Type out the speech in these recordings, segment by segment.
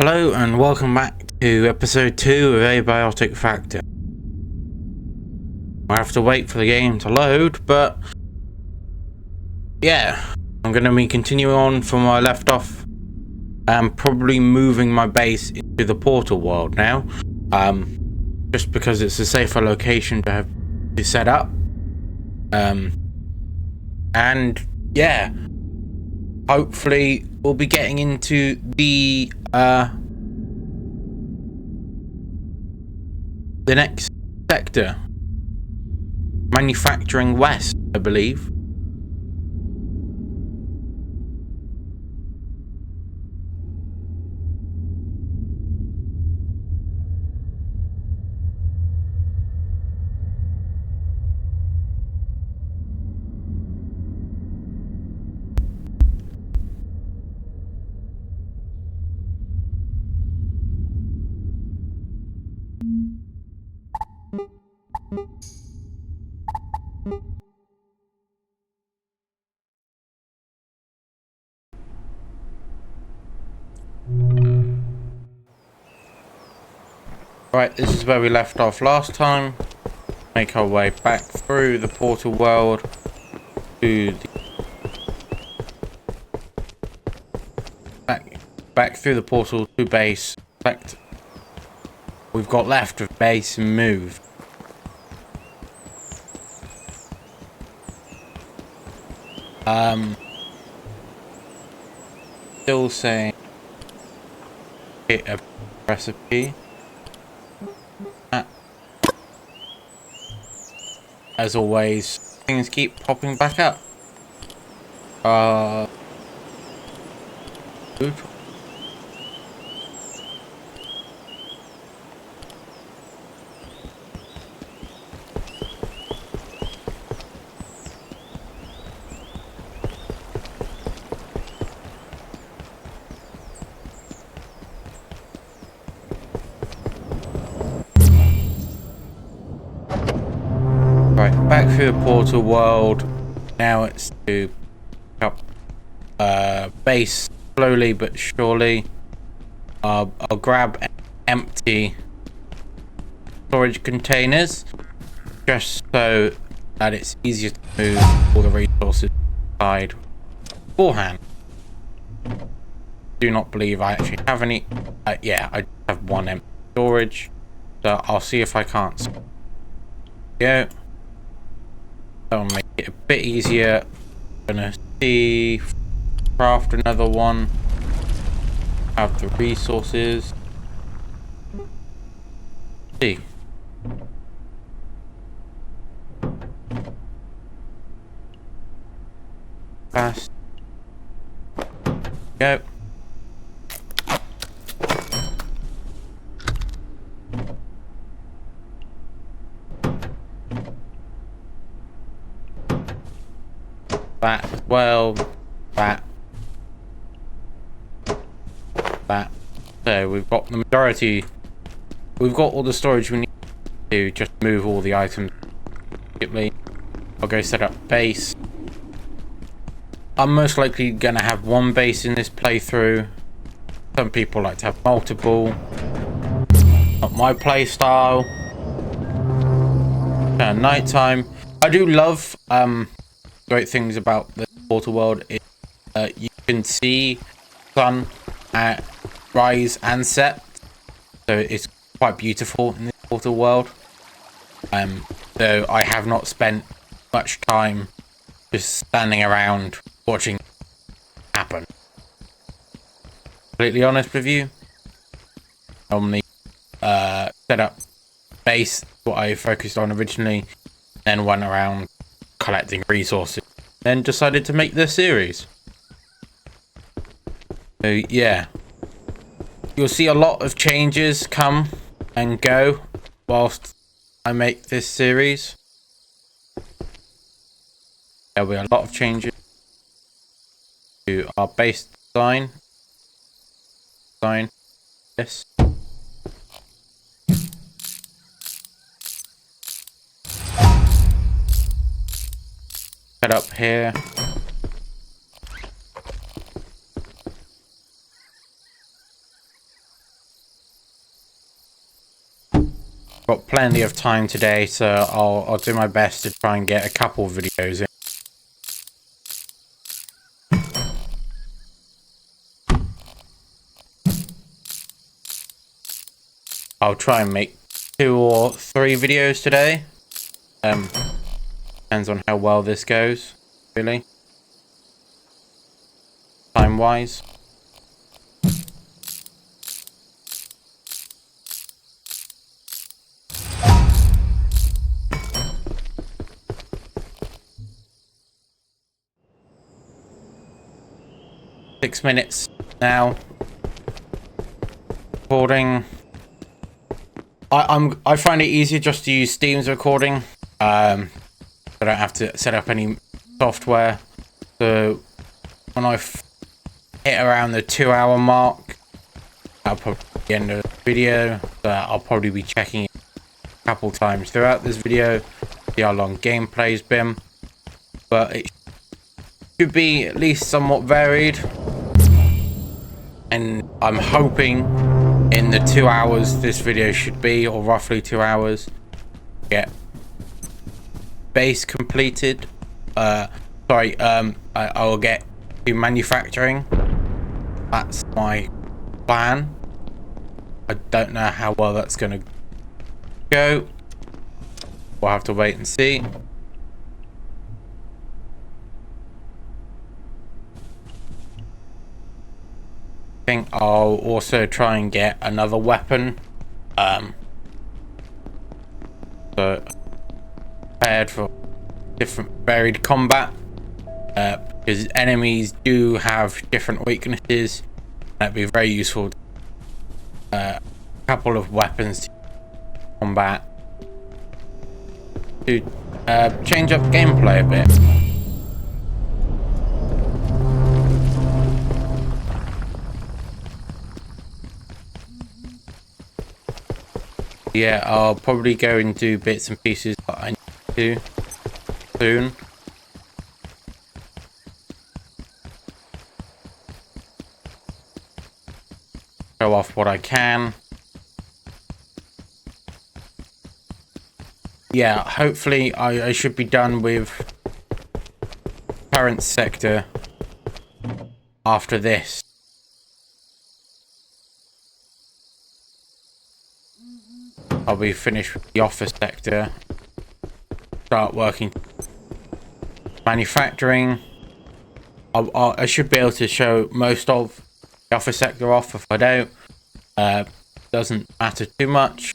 Hello and welcome back to episode 2 of Abiotic Factor. I have to wait for the game to load, but yeah, I'm going to be continuing on from where I left off and probably moving my base into the portal world now, just because it's a safer location to have to set up. And yeah, hopefully we'll be getting into the next sector, Manufacturing West, I believe. Right, this is where we left off last time. Make our way back through the portal world to the back through the portal to base. Select we've got left of base and move. Still saying hit a recipe. As always, things keep popping back up. Food. Right, back through the portal world. Now it's to pick up base slowly but surely. I'll grab empty storage containers just so that it's easier to move all the resources inside beforehand. Do not believe I actually have any. Yeah, I have one empty storage, so I'll see if I can't. Go. That'll make it a bit easier. Gonna see, craft another one. Have the resources. See. Fast. Go. That as well. That. So we've got the majority. We've got all the storage we need to just move all the items immediately. I'll go set up base. I'm most likely going to have one base in this playthrough. Some people like to have multiple. Not my play style. Nighttime. I do love great things about the portal world is you can see sun at rise and set, so it's quite beautiful in this portal world. Though I have not spent much time just standing around watching it happen. Completely honest with you, normally set up base, what I focused on originally, then went around collecting resources, then decided to make this series. So yeah, you'll see a lot of changes come and go whilst I make this series. There'll be a lot of changes to our base design. This. Set up here. got plenty of time today, so I'll do my best to try and get a couple of videos in. I'll try and make 2 or 3 videos today. Depends on how well this goes, really. Time-wise. Six minutes now. Recording. I find it easier just to use Steam's recording. I don't have to set up any software. So when I hit around the 2-hour mark, I'll probably the end of the video. I'll probably be checking it a couple times throughout this video, see how long gameplay's been. But it should be at least somewhat varied. And I'm hoping in the 2 hours this video should be, or roughly 2 hours, get base completed. I will get to manufacturing. That's my plan. I don't know how well that's going to go. We'll have to wait and see. I think I'll also try and get another weapon. So prepared for different varied combat. Because enemies do have different weaknesses. That'd be very useful. A couple of weapons to combat to change up gameplay a bit. Yeah, I'll probably go and do bits and pieces that I need to soon. Show off what I can. Yeah, hopefully I should be done with current sector after this. I'll be finished with the office sector. Start working manufacturing. I should be able to show most of the office sector off. If I don't, doesn't matter too much.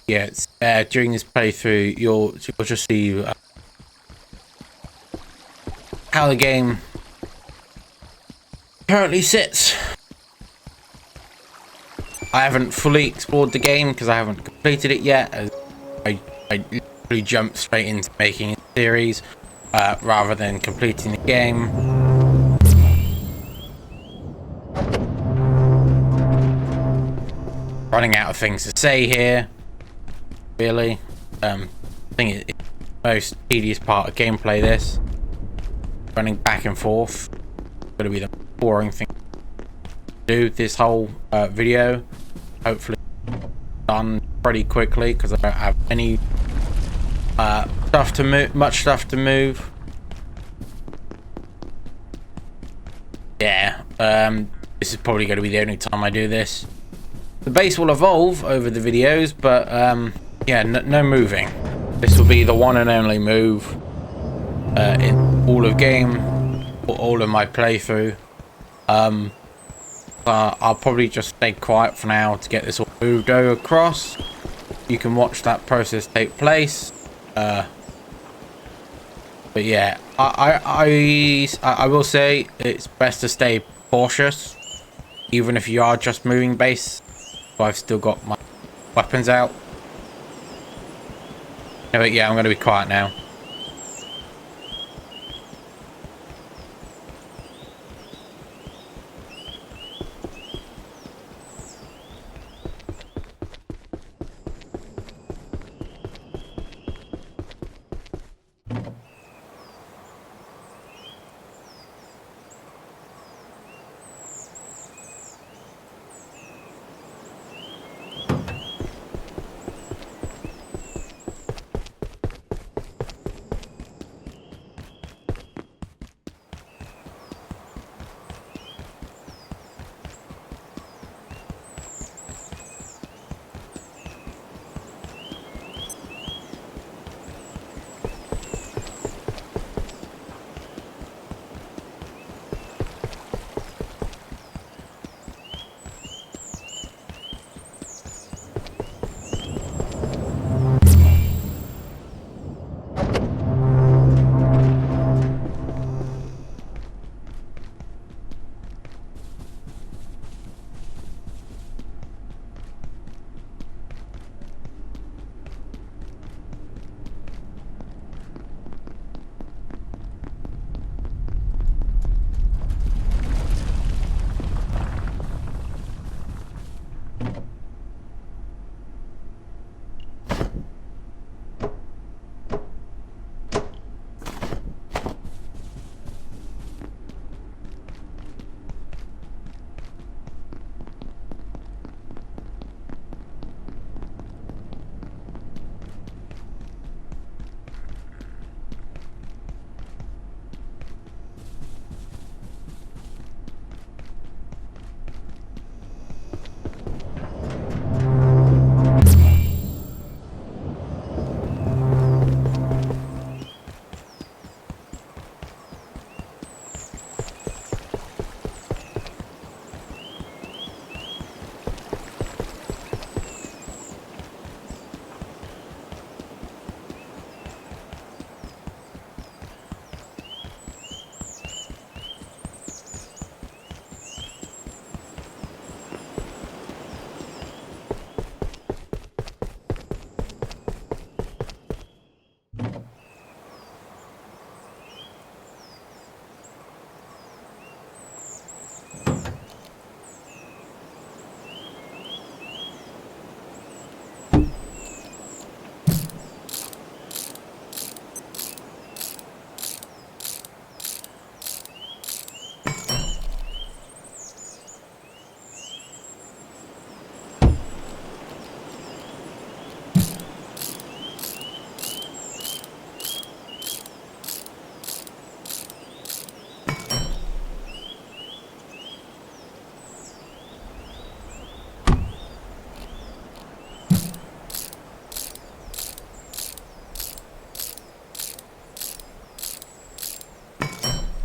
Yeah, it's during this playthrough you'll just see how the game currently sits. I haven't fully explored the game because I haven't completed it yet. As I literally jumped straight into making a series rather than completing the game. Running out of things to say here. Really, I think it's the most tedious part of gameplay. This running back and forth going to be the boring thing to do this whole video. Hopefully done pretty quickly because I don't have any stuff to move, much stuff to move. Yeah, this is probably going to be the only time I do this. The base will evolve over the videos, but yeah, no moving. This will be the one and only move in all of game, or all of my playthrough. I'll probably just stay quiet for now to get this all moved across. You can watch that process take place. But yeah, I will say it's best to stay cautious, even if you are just moving base. So I've still got my weapons out. But yeah, I'm going to be quiet now.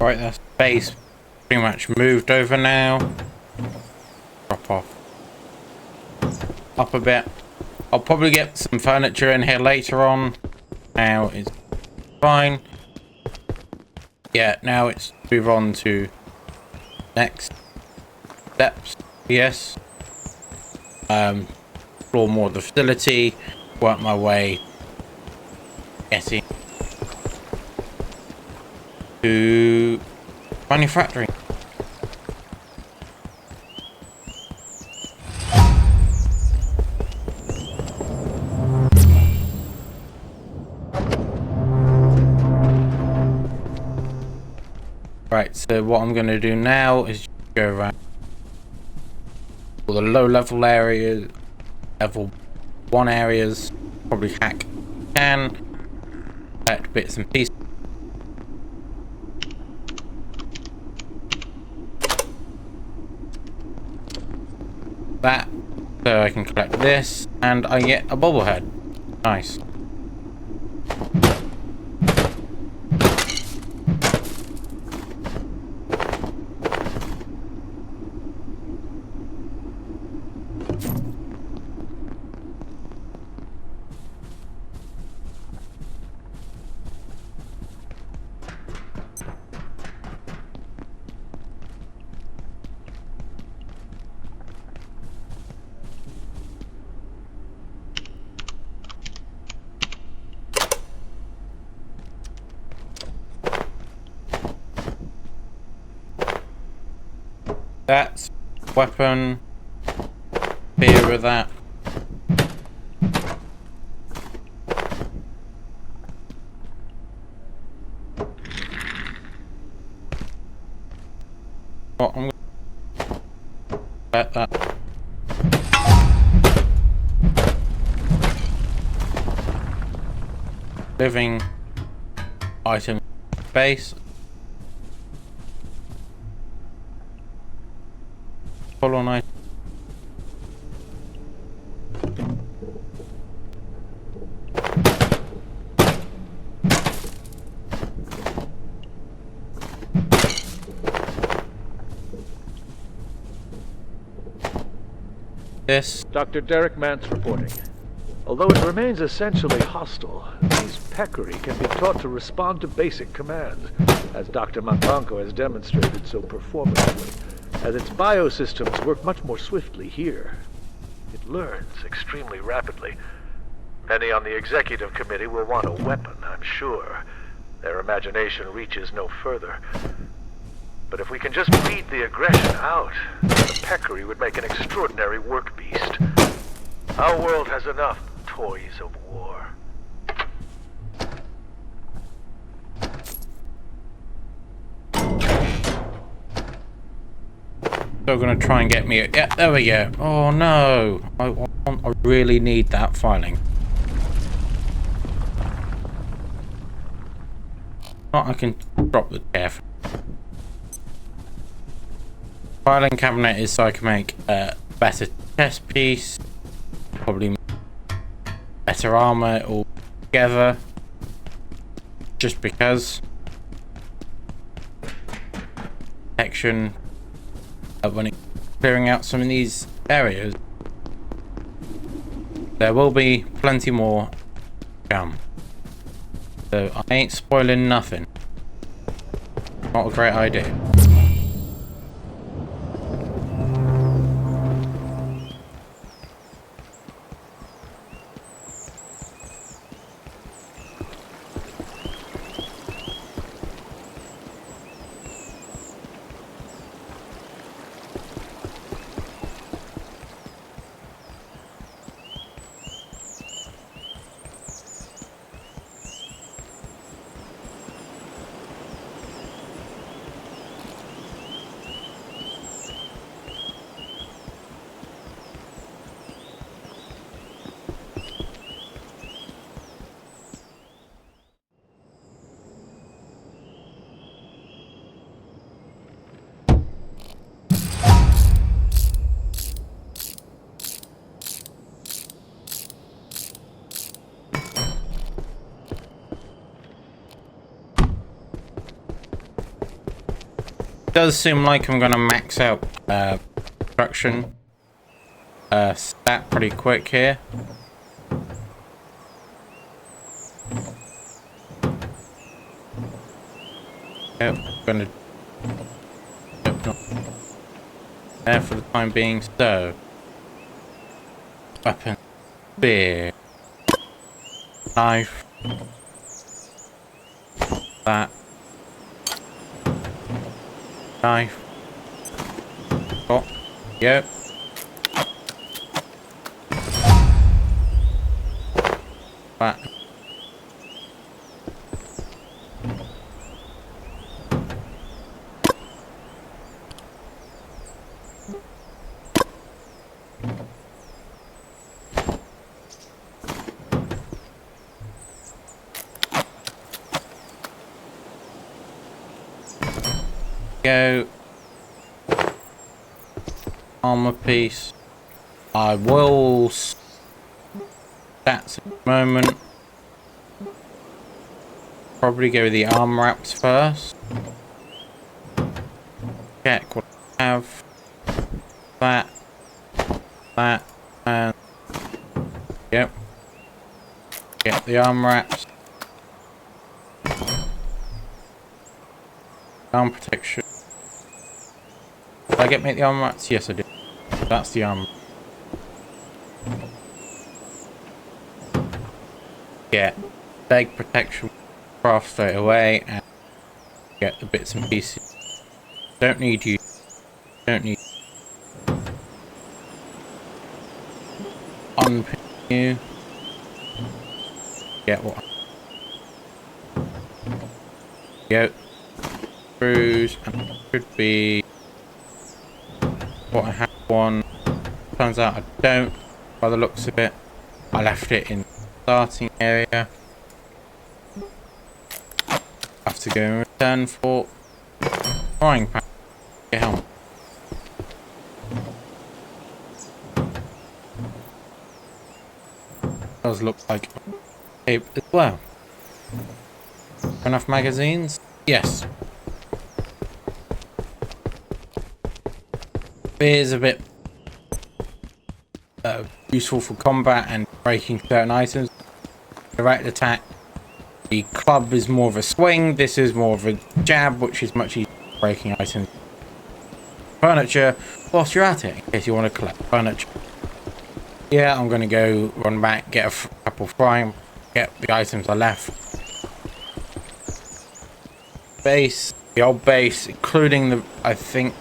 Right, that space pretty much moved over now. Drop off up a bit. I'll probably get some furniture in here later on. Now it's fine. Yeah, now it's move on to next steps. Yes. Explore more of the facility. Work my way getting to manufacturing. Right, so what I'm going to do now is go around all the low level areas, level 1 areas, probably hack can, collect bits and pieces. That, so I can collect this, and I get a bobblehead. Nice. That's weapon. Fear of that. What I'm gonna bet that. Living item base. Colonize. This. Dr. Derek Mance reporting. Although it remains essentially hostile, these peccary can be taught to respond to basic commands, as Dr. Mambanko has demonstrated so performatively, as its biosystems work much more swiftly here. It learns extremely rapidly. Many on the executive committee will want a weapon, I'm sure. Their imagination reaches no further. But if we can just weed the aggression out, the peccary would make an extraordinary work beast. Our world has enough toys of war. They're gonna try and get me. Yeah, there we go. Oh no! I really need that filing. I can drop the chair. Filing cabinet is so I can make a better chest piece, probably better armor all together. Just because protection when it's clearing out some of these areas, there will be plenty more to come. So I ain't spoiling nothing. Not a great idea. does seem like I'm gonna max out production stat pretty quick here. Yep, gonna not there for the time being. So weapon, spear, knife, that knife. Oh, yep. That. Go. Armor piece. I will stats at the moment. Probably go with the arm wraps first. Check what I have. That, and yep. Get the arm wraps. Arm protection. Did I make the arm wraps? Yes, I did. That's the arm. Get leg protection craft straight away and get the bits and pieces. Don't need you. Don't need unpin you. Get what? Go. Screws and should be what I have one. Turns out I don't by the looks of it. I left it in the starting area. Have to go and return for frying pan. Get helmet. Does look like tape as well. Enough magazines? Yes. Spear's a bit useful for combat and breaking certain items. Direct attack. The club is more of a swing. This is more of a jab, which is much easier for breaking items. Furniture, whilst you're at it, in case you want to collect furniture. Yeah, I'm going to go run back, get a couple frying, get the items I left. Base, the old base, including the, I think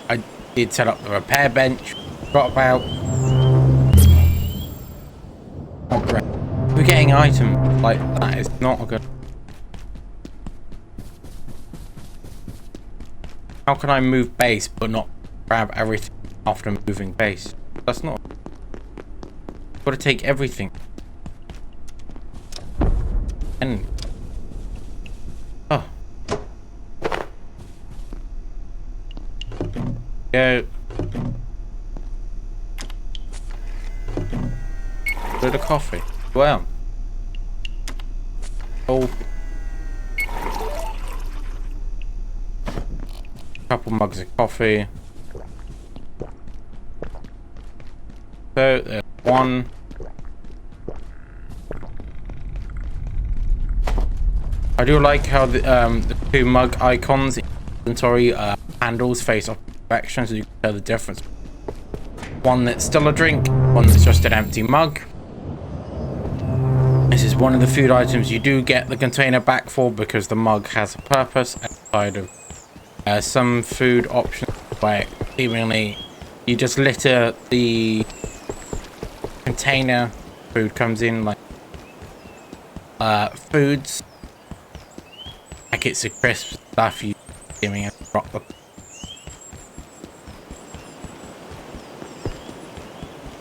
I did set up the repair bench. Forgot about. Oh, great. We're getting items like that is not a good. How can I move base but not grab everything after moving base? That's not. Got to take everything. And oh, go. Bit of coffee. Well. Oh. Couple mugs of coffee. So there's one. I do like how the two mug icons in inventory handles face opposite directions, so you can tell the difference. One that's still a drink, one that's just an empty mug. This is one of the food items you do get the container back for because the mug has a purpose outside of some food options where seemingly you just litter the container food comes in, like foods, packets of crisps, stuff you giving a rock.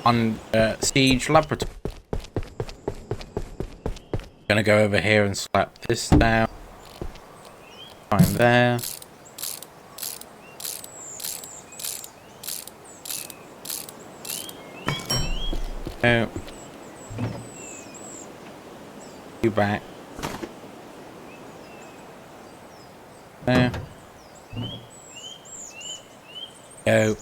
On Siege Laboratory. Gonna go over here and slap this down. Fine there. Oh. You back. There. Go.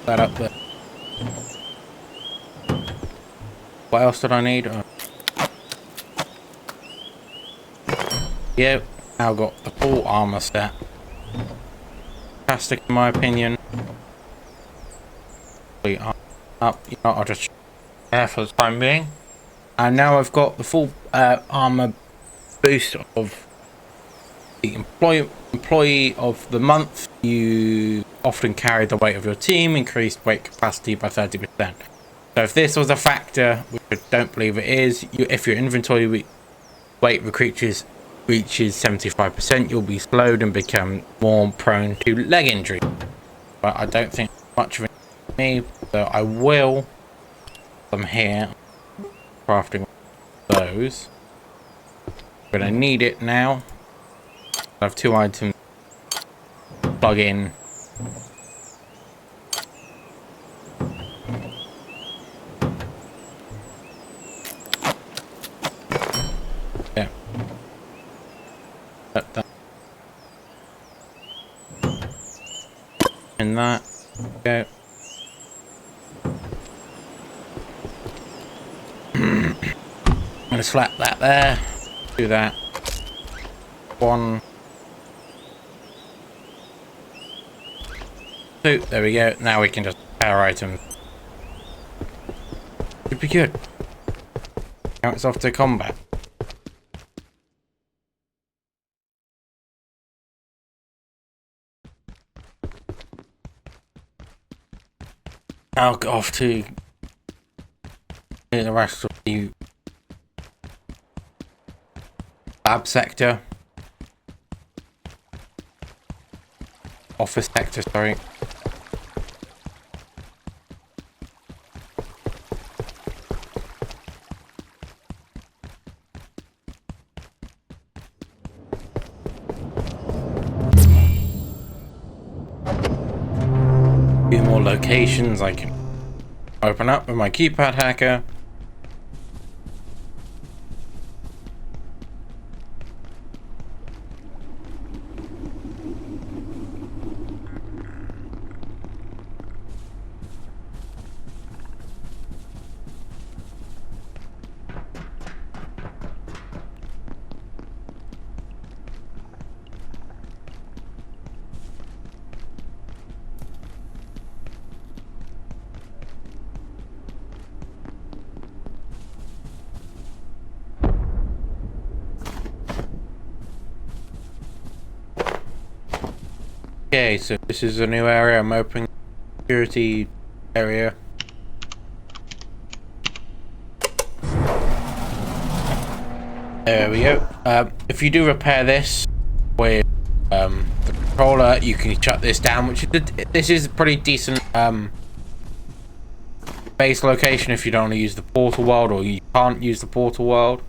That up there. What else did I need? Yeah, now got the full armor set. Fantastic in my opinion. Up, you know, I'll just there for the time being. And now I've got the full armor boost of the employee of the month. You often carry the weight of your team, increased weight capacity by 30%. So if this was a factor, which I don't believe it is, if your inventory weight reaches 75%, you'll be slowed and become more prone to leg injury. But I don't think much of it for me, so I will come here crafting those. But I need it now. I have 2 items to plug in. Yeah. And that. Okay. I'm gonna slap that there. Do that. 1, 2. There we go. Now we can just power items. Should be good. Now it's off to combat. I'll go off to the rest of the lab sector. Office sector, sorry. Few more locations I can open up with my keypad hacker. Okay, so this is a new area. I'm opening security area. There we go. If you do repair this with the controller, you can shut this down, which is this is a pretty decent base location if you don't want to use the portal world, or you can't use the portal world.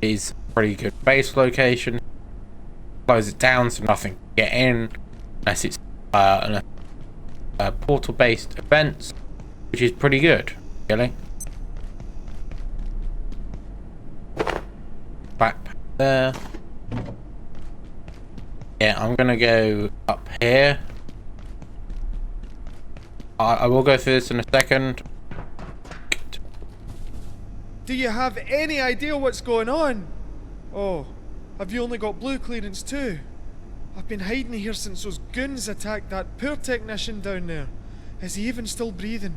It is a pretty good base location. Close it down so nothing can get in. Unless it's portal-based events, which is pretty good, really. Backpack there. Yeah, I'm gonna go up here. I will go through this in a second. Do you have any idea what's going on? Oh, have you only got blue clearance too? I've been hiding here since those goons attacked that poor technician down there. Is he even still breathing?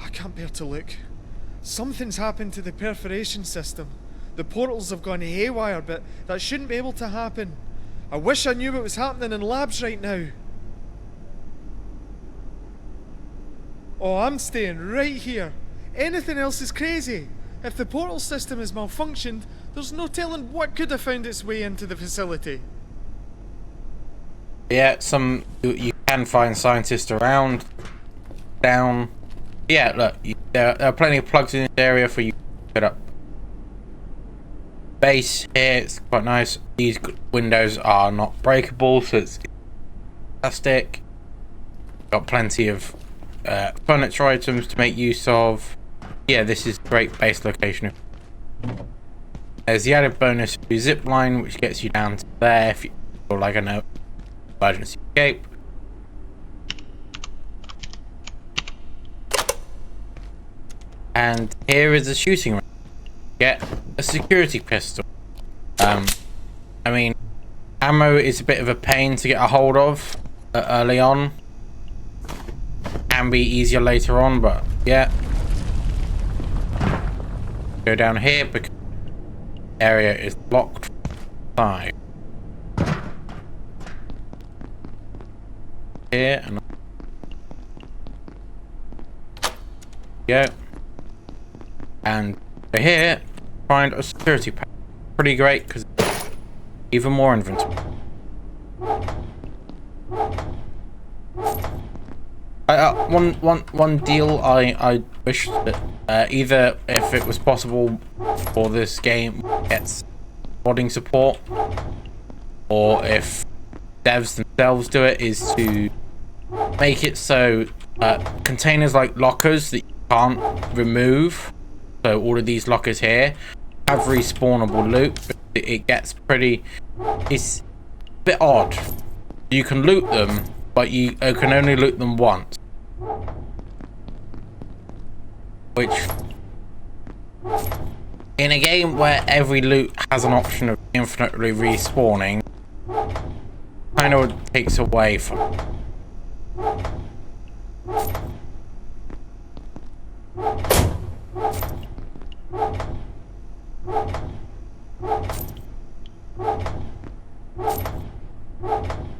I can't bear to look. Something's happened to the perforation system. The portals have gone haywire, but that shouldn't be able to happen. I wish I knew what was happening in labs right now. Oh, I'm staying right here. Anything else is crazy. If the portal system has malfunctioned, there's no telling what could have found its way into the facility. Yeah, you can find scientists around, down. Yeah, look, there are plenty of plugs in this area for you to put up. Base here, it's quite nice. These windows are not breakable, so it's fantastic. Got plenty of furniture items to make use of. Yeah, this is a great base location. there's the added bonus to zip line, which gets you down to there if you feel like an emergency escape. And here is a shooting range. Get a security pistol. I mean, ammo is a bit of a pain to get a hold of early on. Can be easier later on, but yeah. Go down here because the area is blocked by here and go. And here, find a security pack. Pretty great because even more inventory. One deal I wish that either if it was possible for this game gets modding support, or if devs themselves do it, is to make it so containers like lockers that you can't remove. So all of these lockers here have respawnable loot. It gets pretty... It's a bit odd. You can loot them, but you can only loot them once. Which... in a game where every loot has an option of infinitely respawning, kind of takes away from...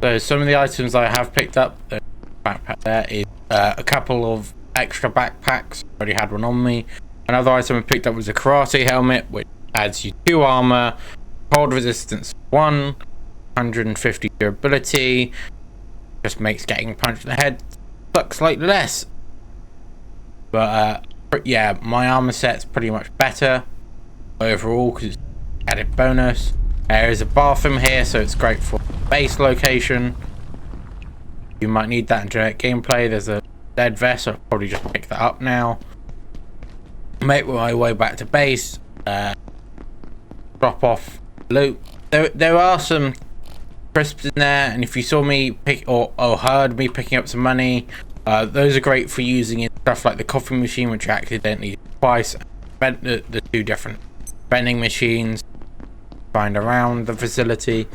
So some of the items I have picked up, the backpack there is a couple of extra backpacks. I already had one on me. Another item I picked up was a karate helmet, which adds you 2 armor, cold resistance 1, 150 durability. Just makes getting punched in the head suck slightly less. But yeah, my armor set's pretty much better overall because it's added bonus. There is a bathroom here, so it's great for base location. You might need that in direct gameplay. There's a dead vest, so I'll probably just pick that up now. Make my way back to base. Drop off loot. There are some crisps in there, and if you saw me pick or heard me picking up some money, those are great for using in stuff like the coffee machine, which I accidentally did twice. The 2 different vending machines. Find around the facility.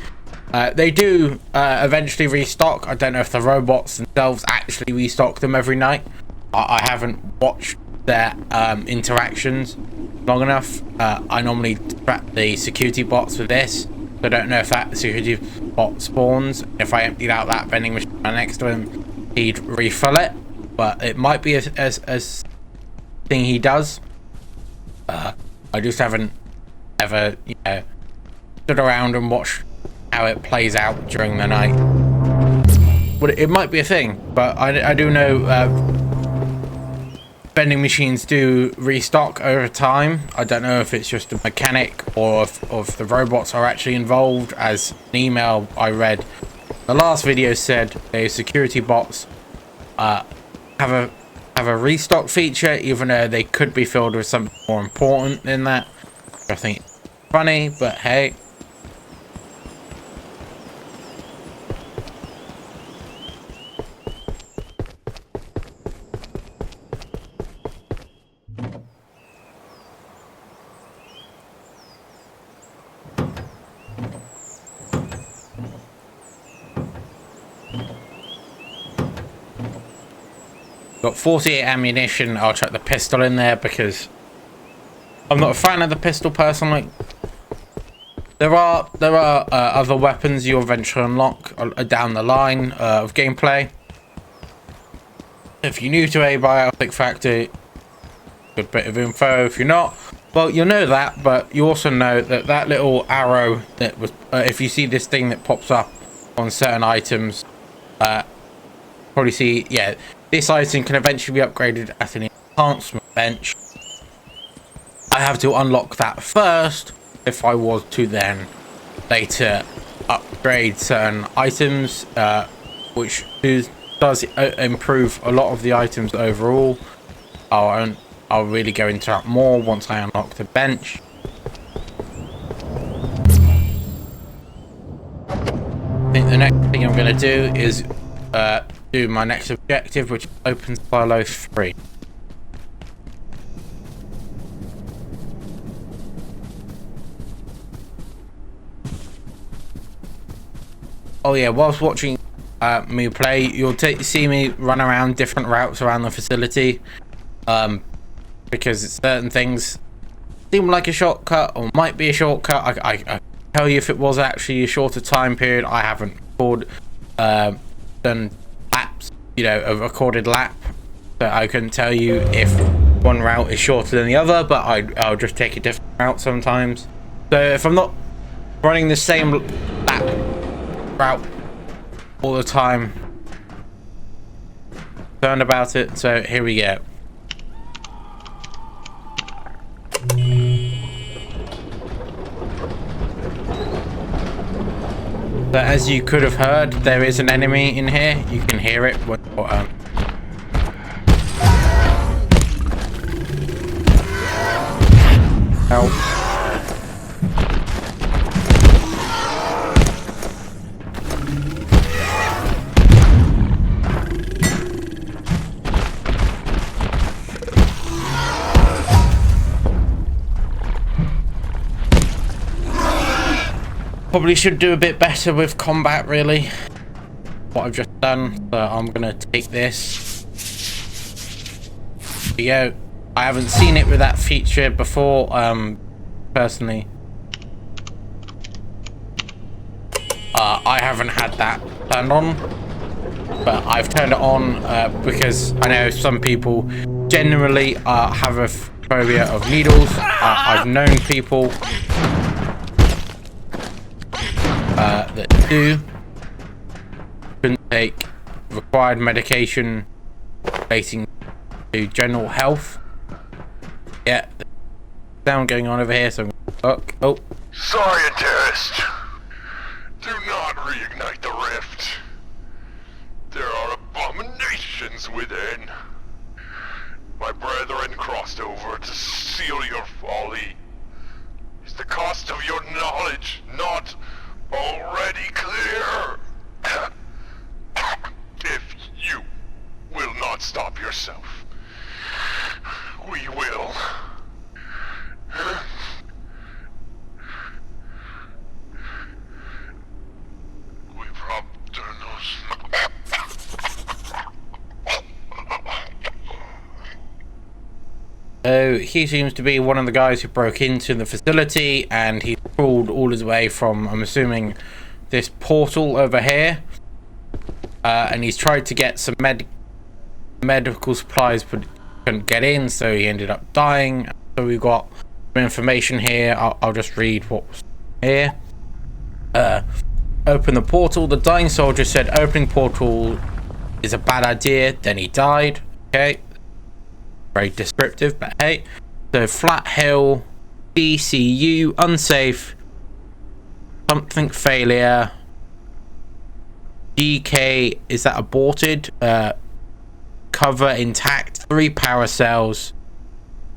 They do eventually restock. I don't know if the robots themselves actually restock them every night. I haven't watched their interactions long enough. I normally trap the security bots with this, so I don't know if that security bot spawns. If I emptied out that vending machine next to him, he'd refill it, but it might be a thing he does. I just haven't ever, you know, stood around and watched how it plays out during the night. But it might be a thing, but I do know vending machines do restock over time. I don't know if it's just a mechanic or if the robots are actually involved. As an email I read, the last video said security bots have a restock feature, even though they could be filled with something more important than that. I think it's funny, but hey. Got 48 ammunition. I'll chuck the pistol in there because I'm not a fan of the pistol personally. There are other weapons you'll eventually unlock down the line of gameplay. If you're new to Abiotic Factory, good bit of info. If you're not, well, you'll know that, but you also know that that little arrow that was, if you see this thing that pops up on certain items, probably see, yeah, this item can eventually be upgraded at an enhancement bench. I have to unlock that first if I was to then later upgrade certain items, which does improve a lot of the items overall. I'll really go into that more once I unlock the bench. gonna do is do my next objective, which is open silo 3. Oh yeah, whilst watching me play, you'll see me run around different routes around the facility, because certain things seem like a shortcut or might be a shortcut. I tell you if it was actually a shorter time period. I haven't done laps, a recorded lap, so I couldn't tell you if one route is shorter than the other, but I'll just take a different route sometimes. So if I'm not running the same lap route all the time, concerned about it. So here we go. So as you could have heard, there is an enemy in here. You can hear it when help. Probably should do a bit better with combat, really. What I've just done. So I'm gonna take this. Here we go. I haven't seen it with that feature before, personally. I haven't had that turned on, but I've turned it on because I know some people generally have a phobia of needles. I've known people that couldn't take required medication relating to general health. Yeah, sound going on over here, so oh. Scientist! Do not reignite the rift. There are abominations within. My brethren crossed over to seal your folly. Is the cost of your knowledge not already clear? If you will not stop yourself, we will. So he seems to be one of the guys who broke into the facility, and he crawled all his way from, I'm assuming, this portal over here, and he's tried to get some medical supplies but couldn't get in, so he ended up dying. So we've got some information here. I'll just read what's here. Open the portal. The dying soldier said opening portal is a bad idea, then he died. Okay, very descriptive, but hey. So flat hill, DCU, unsafe, something failure, DK, is that aborted? Cover intact, 3 power cells,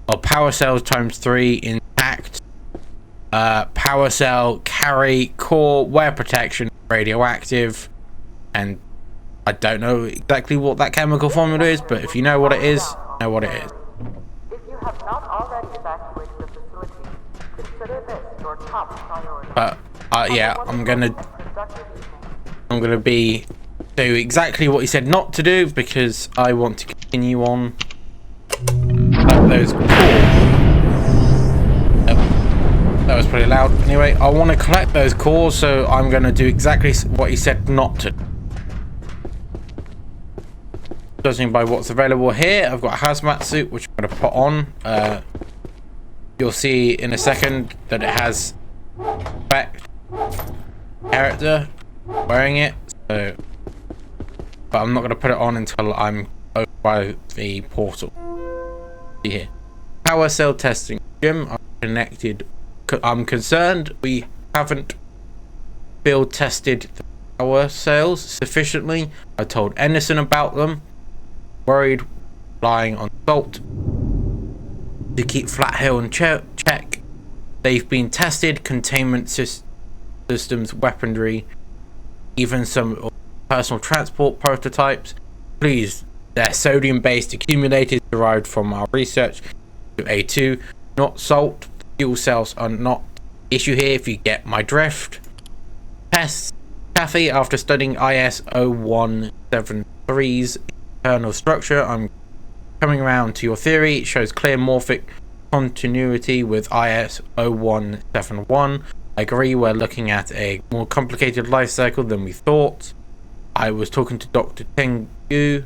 or power cells times 3 intact, power cell, carry, core, wear protection, radioactive, and I don't know exactly what that chemical formula is, but if you know what it is, know what it is. If you have not already evacuated the facility, consider this your top priority. But yeah, I'm gonna be do exactly what he said not to do, because I want to continue on. Those cores. That was pretty loud. Anyway, I want to collect those cores, so I'm gonna do exactly what he said not to. Judging by what's available here, I've got a hazmat suit which I'm going to put on. You'll see in a second that it has effect character wearing it, so, but I'm not going to put it on until I'm over by the portal. See here, power cell testing gym. I'm connected. I'm concerned we haven't field tested the power cells sufficiently. I told Anderson about them. Worried, relying on salt to keep Flat Hill in check. They've been tested, containment systems, weaponry, even some personal transport prototypes. Please, they're sodium-based accumulators derived from our research to A2, not salt. Fuel cells are not issue here, if you get my drift. Pests. Kathy, after studying IS 0173's internal structure, I'm coming around to your theory. It shows clear morphic continuity with IS 0171. I agree, we're looking at a more complicated life cycle than we thought. I was talking to Dr. Tengu.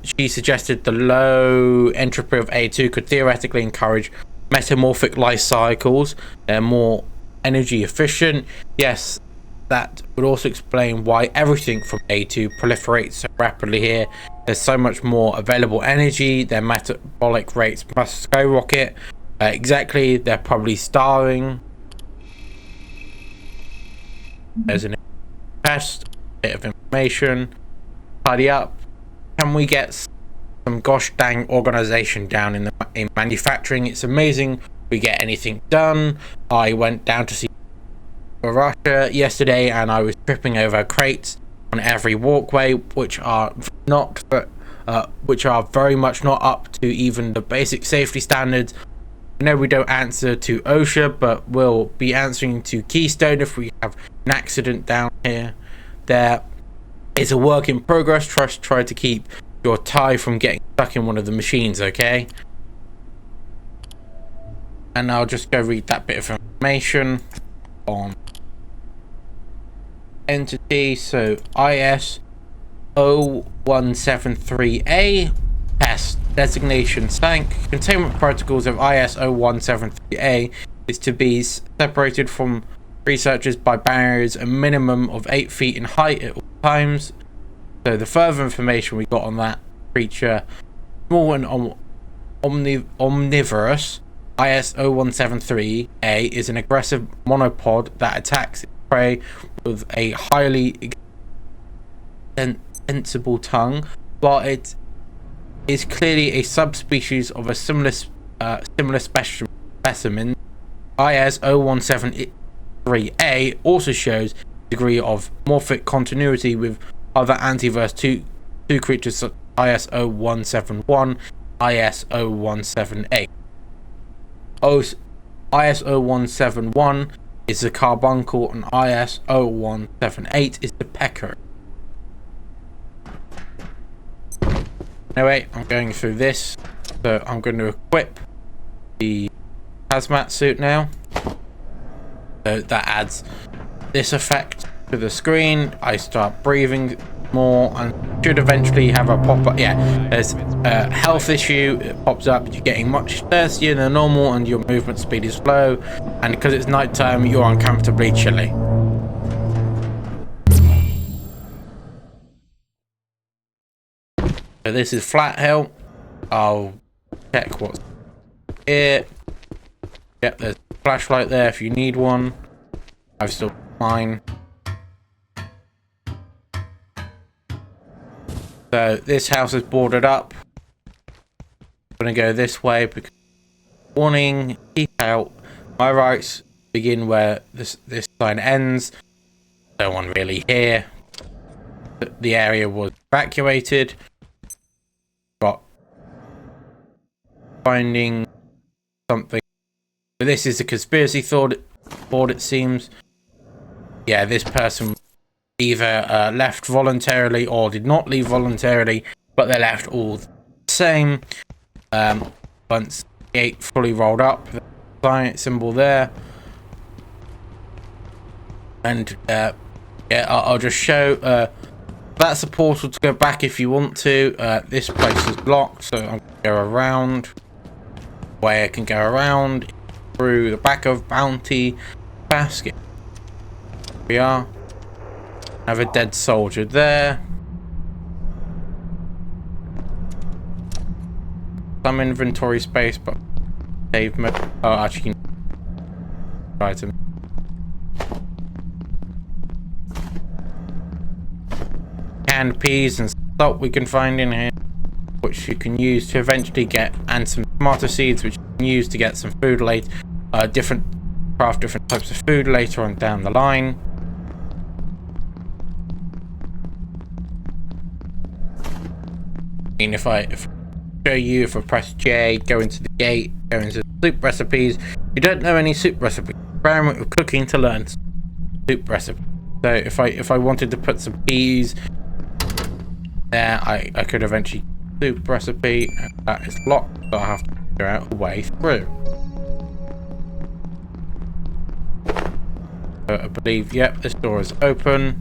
She suggested the low entropy of A2 could theoretically encourage metamorphic life cycles. They're more energy efficient. Yes, that would also explain why everything from A2 proliferates so rapidly here. There's so much more available energy. Their metabolic rates must skyrocket. Exactly, they're probably starving. There's an test, bit of information. Tidy up. Can we get some gosh dang organization down in manufacturing? It's amazing we get anything done. I went down to see Russia yesterday and I was tripping over crates on every walkway, which are very much not up to even the basic safety standards. I know we don't answer to OSHA, but we'll be answering to Keystone if we have an accident down here. There is a work in progress. Try to keep your tie from getting stuck in one of the machines, okay? And I'll just go read that bit of information on entity. So IS 0173A test designation sank. Containment protocols of IS 0173A is to be separated from researchers by barriers a minimum of 8 feet in height at all times. So the further information we got on that creature, small and omnivorous, IS 0173A is an aggressive monopod that attacks its prey with a highly extensible tongue. While it is clearly a subspecies of a similar specimen, IS 0173A also shows a degree of morphic continuity with other antiverse two creatures such as IS 0171, IS 0178. IS 0171 is the carbuncle and IS 0178 is the pecker. Anyway, I'm going through this, so I'm going to equip the hazmat suit now. So that adds this effect to the screen. I start breathing more and should eventually have a pop-up. Yeah, there's a health issue. It pops up. You're getting much thirstier than normal and your movement speed is slow, and because it's nighttime you're uncomfortably chilly. So this is Flat Hill. I'll check what's here. Yep, there's a flashlight there if you need one. I've still got mine. So this house is boarded up. I'm gonna go this way because warning, keep out. My rights begin where this sign ends. No one really here. The area was evacuated. Got finding something. But this is a conspiracy thought, it seems. Yeah, this person either left voluntarily or did not leave voluntarily, but they left all the same. Once the gate fully rolled up, the giant symbol there. And yeah, I'll just show that's a portal to go back if you want to. This place is blocked, so I'm going to go around. Way I can go around through the back of Bounty Basket. Here we are. Have a dead soldier there. Some inventory space, but save mode. Oh, actually, item. Canned peas and salt we can find in here, which you can use to eventually get, and some tomato seeds, which you can use to get some food later. Craft different types of food later on down the line. mean, if I show you, if I press J, go into the gate, go into soup recipes, you don't know any soup recipes. Experiment with cooking to learn soup recipe. So if I wanted to put some peas there, I could eventually soup recipe. That is locked, so I have to figure out a way through. So I believe, yep, this door is open.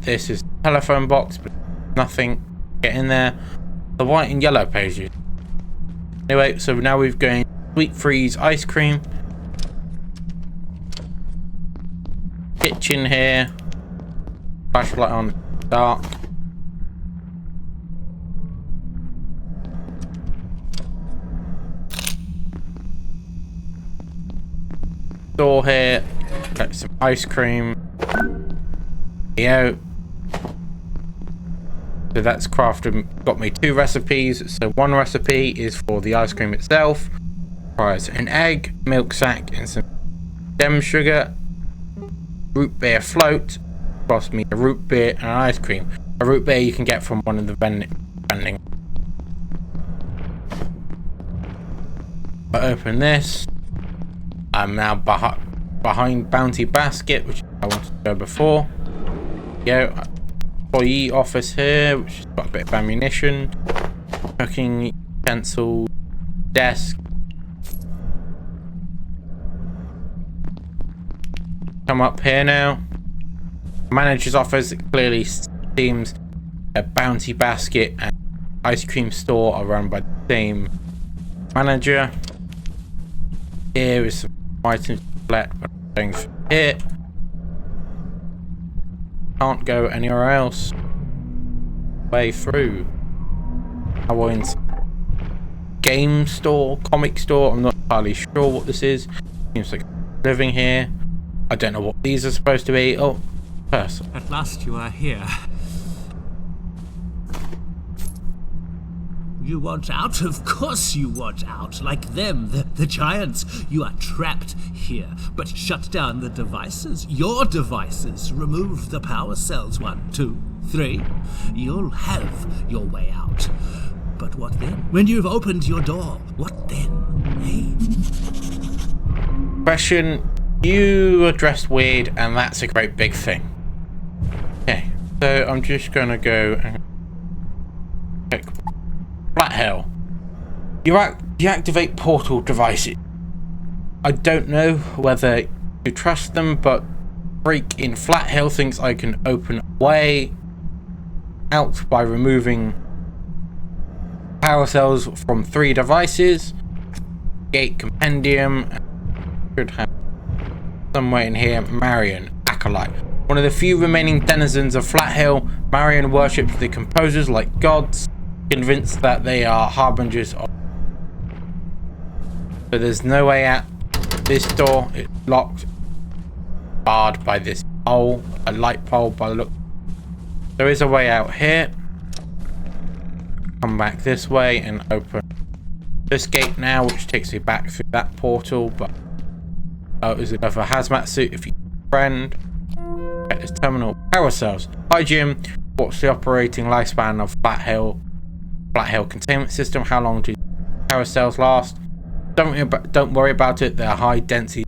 This is the telephone box, but nothing. Get in there. The white and yellow pages. Anyway, so now we've got sweet freeze ice cream. Kitchen here. Flashlight on, dark. Door here. Got some ice cream. Out. So that's crafted, got me 2 recipes. So one recipe is for the ice cream itself. Requires an egg, milk sack, and some stem sugar. Root beer float. Cost me a root beer and an ice cream. A root beer you can get from one of the vending. I open this. I'm now behind Bounty Basket, which I wanted to go before. Yeah, employee office here, which has got a bit of ammunition, cooking utensil, desk. Come up here now. Manager's office. It clearly seems a Bounty Basket and ice cream store are run by the same manager. Here is some items to collect, but I'm going from here. Can't go anywhere else. Way through. I will in game store, comic store. I'm not entirely sure what this is. Seems like living here. I don't know what these are supposed to be. Oh, person. At last you are here. You want out? Of course you want out. Like them, the giants. You are trapped here. But shut down the devices. Your devices. Remove the power cells. 1, 2, 3. You'll have your way out. But what then? When you've opened your door, what then? Hey? Question. You are dressed weird, and that's a great big thing. Okay, so I'm just gonna go and check Flat Hill. You deactivate portal devices. I don't know whether you trust them, but Freak in Flat Hill thinks I can open a way out by removing power cells from 3 devices. Gate compendium. Should have somewhere in here. Marion, Acolyte. One of the few remaining denizens of Flat Hill, Marion worships the composers like gods, convinced that they are harbingers of. So there's no way out. This door is locked, barred by this pole, a light pole by the look. There is a way out here. Come back this way and open this gate now, which takes me back through that portal. But there's another hazmat suit if you friend. At this terminal, power cells. Hi Jim, what's the operating lifespan of Flat Hill containment system? How long do power cells last? Don't worry about it. They're high density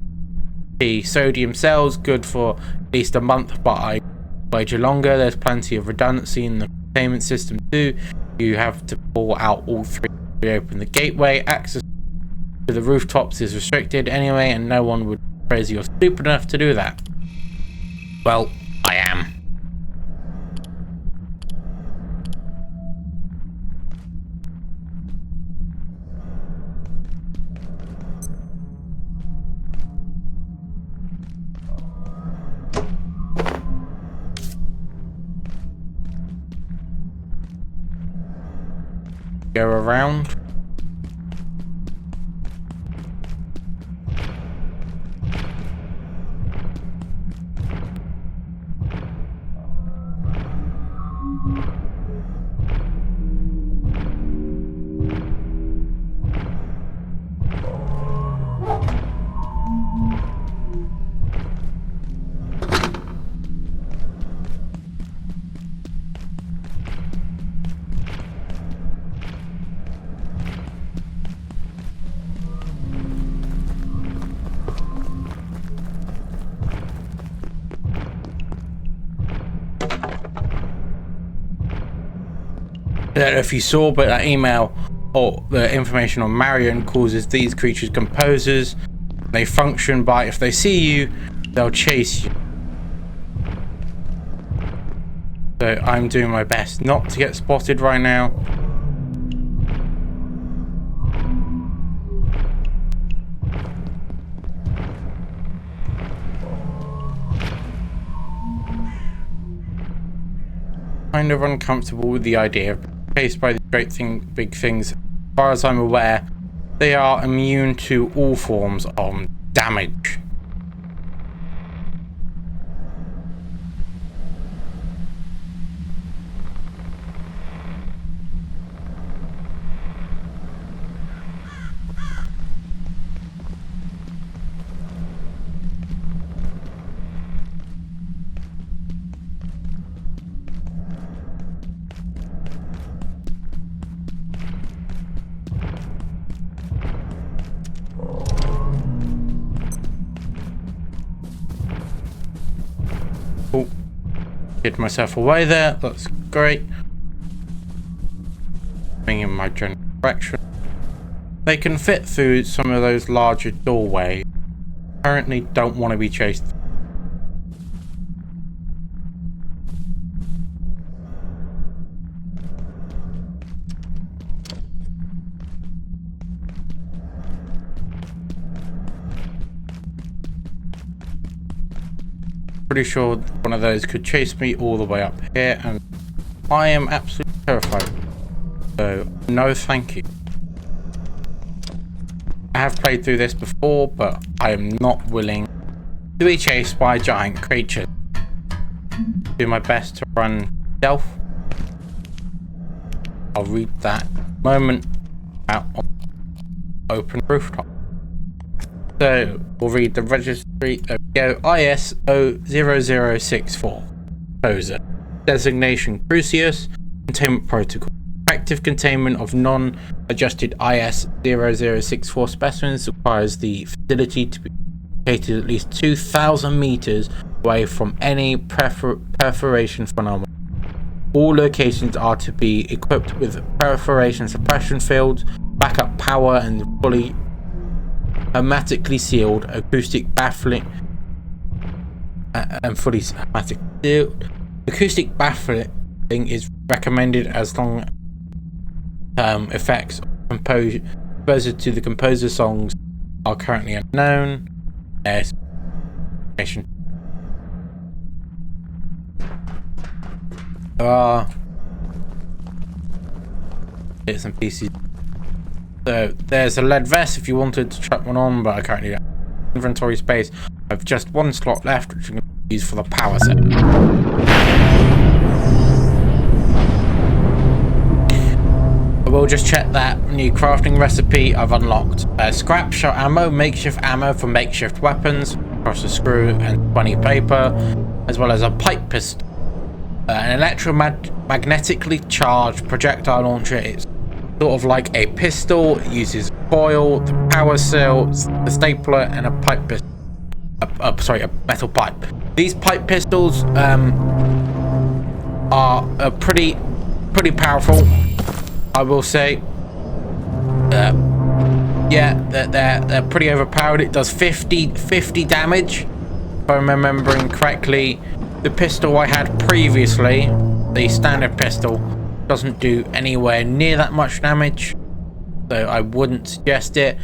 sodium cells, good for at least a month, but I wager longer. There's plenty of redundancy in the containment system too. You have to pull out all 3 to reopen the gateway. Access to the rooftops is restricted anyway, and no one would be crazy or stupid enough to do that. Well, I am. Go around. I don't know if you saw, but that email or the information on Marion causes these creatures composers. They function by, if they see you, they'll chase you. So I'm doing my best not to get spotted right now. Kind of uncomfortable with the idea of being chased by these big things. As far as I'm aware, they are immune to all forms of damage. Oh, hid myself away there. That's great. Going in my general direction. They can fit through some of those larger doorways. Currently don't want to be chased. Pretty sure one of those could chase me all the way up here, and I am absolutely terrified. So no thank you. I have played through this before, but I am not willing to be chased by giant creatures. Do my best to run stealth. I'll read that moment out on open rooftop. So we'll read the registry. There we go. ISO0064. Poser. Designation Crucius. Containment Protocol. Effective containment of non-adjusted IS0064 specimens requires the facility to be located at least 2,000 meters away from any perforation phenomenon. All locations are to be equipped with perforation suppression fields, backup power, and fully hermetically sealed acoustic baffling fully hermetic sealed. Acoustic baffling is recommended as long effects composer to the composer songs are currently unknown. Bits and pieces. So there's a lead vest if you wanted to chuck one on, but I currently don't have inventory space. I have just one slot left, which I'm going to use for the power set. I will just check that new crafting recipe I've unlocked. Scrap shot ammo, makeshift ammo for makeshift weapons, across a screw and 20 paper, as well as a pipe pistol. An electromagnetically charged projectile launcher. It's sort of like a pistol. It uses coil, the power cell, the stapler, and a pipe pistol. A metal pipe. These pipe pistols are pretty powerful, I will say. Yeah, they're pretty overpowered. It does 50 damage, if I'm remembering correctly. The pistol I had previously, the standard pistol, doesn't do anywhere near that much damage, so I wouldn't suggest it.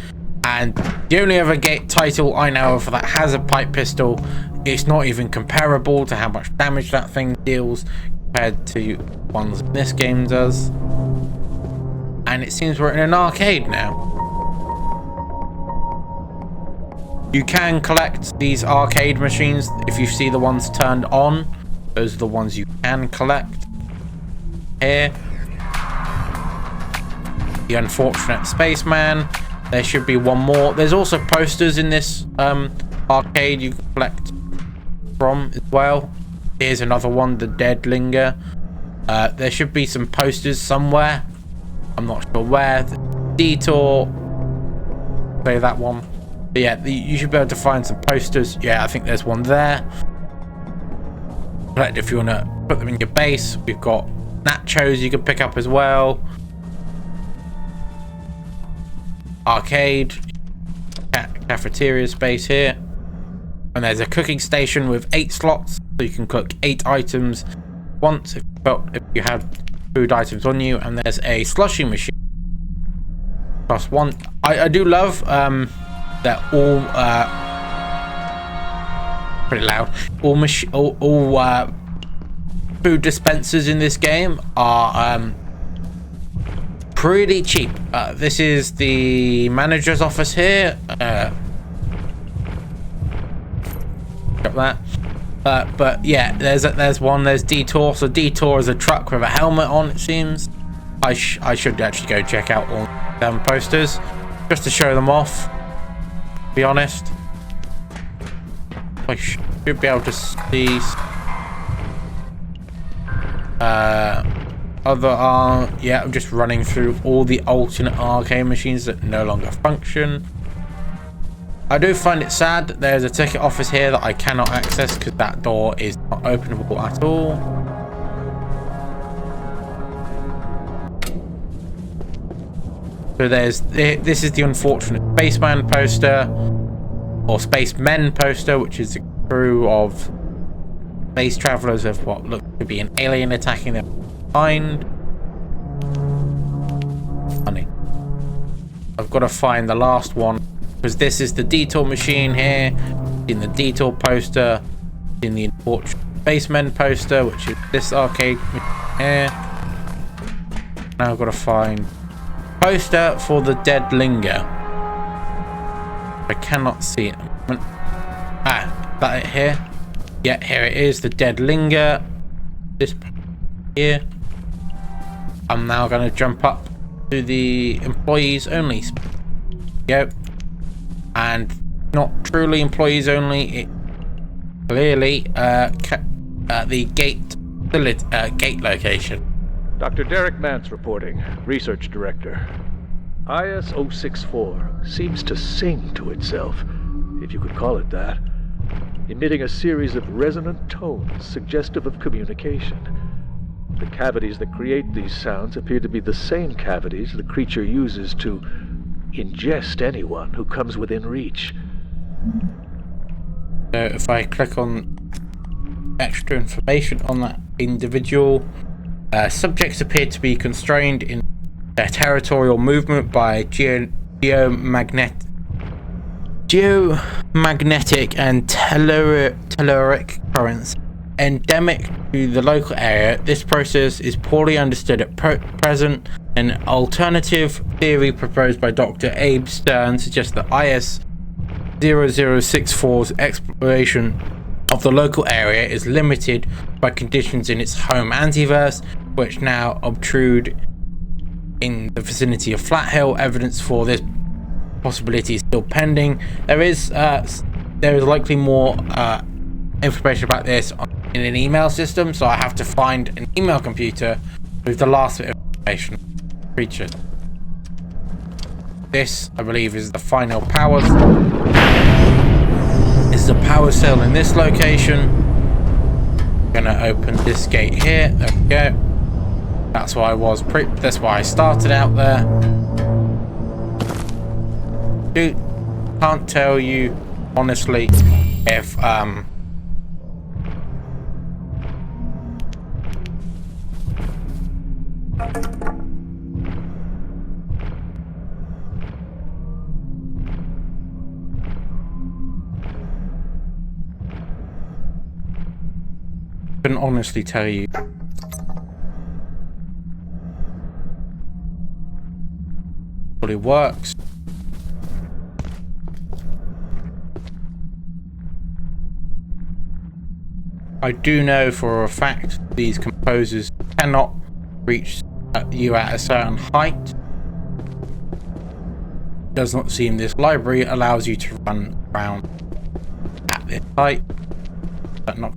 And the only other title I know of that has a pipe pistol, it's not even comparable to how much damage that thing deals compared to ones this game does. And it seems we're in an arcade now. You can collect these arcade machines if you see the ones turned on. Those are the ones you can collect. Here, the unfortunate spaceman. There should be one more. There's also posters in this arcade you can collect from as well. Here's another one, the Deadlinger. There should be some posters somewhere. I'm not sure where. Detour. Say that one. But yeah, you should be able to find some posters. Yeah, I think there's one there. Collect if you want to put them in your base. We've got nachos you can pick up as well. Arcade, cafeteria space here, and there's a cooking station with 8 slots, so you can cook 8 items once if you have food items on you. And there's a slushing machine +1. I do love that all pretty loud. All food dispensers in this game are pretty cheap. This is the manager's office here. Got that. But yeah, there's one. There's Detour. So Detour is a truck with a helmet on. It seems. I should actually go check out all them posters just to show them off. To be honest, I should be able to see. Yeah, I'm just running through all the alternate arcade machines that no longer function. I do find it sad that there's a ticket office here that I cannot access because that door is not openable at all. So this is the unfortunate Spaceman poster, or Spacemen poster, which is the crew of space travelers of what looks to be an alien attacking their mind. Funny. I've got to find the last one because this is the Detour machine here. In the Detour poster, in the unfortunate Spacemen poster, which is this arcade machine here. Now I've got to find poster for the Dead Linger. I cannot see it. Is that it here? Yeah, here it is, the Dead Linger. This here. I'm now going to jump up to the employees only. Yep. And not truly employees only. It clearly the gate location. Dr. Derek Mance reporting, Research Director. IS-064 seems to sing to itself, if you could call it that, emitting a series of resonant tones suggestive of communication. The cavities that create these sounds appear to be the same cavities the creature uses to ingest anyone who comes within reach. So if I click on extra information on that individual, subjects appear to be constrained in their territorial movement by geomagnetic and telluric currents endemic to the local area. This process is poorly understood at present. An alternative theory proposed by Dr. Abe Stern suggests that IS-0064's exploration of the local area is limited by conditions in its home antiverse, which now obtrude in the vicinity of Flat Hill. Evidence for this possibility is still pending. There is likely more information about this in an email system, so I have to find an email computer with the last bit of information. Creature. This, I believe, is the final power. This is a power cell in this location. I'm gonna open this gate here. There we go. That's why that's why I started out there. Dude, can't tell you honestly if couldn't honestly tell you. But it works. I do know for a fact these composers cannot reach you at a certain height. Does not seem this library allows you to run around at this height. That not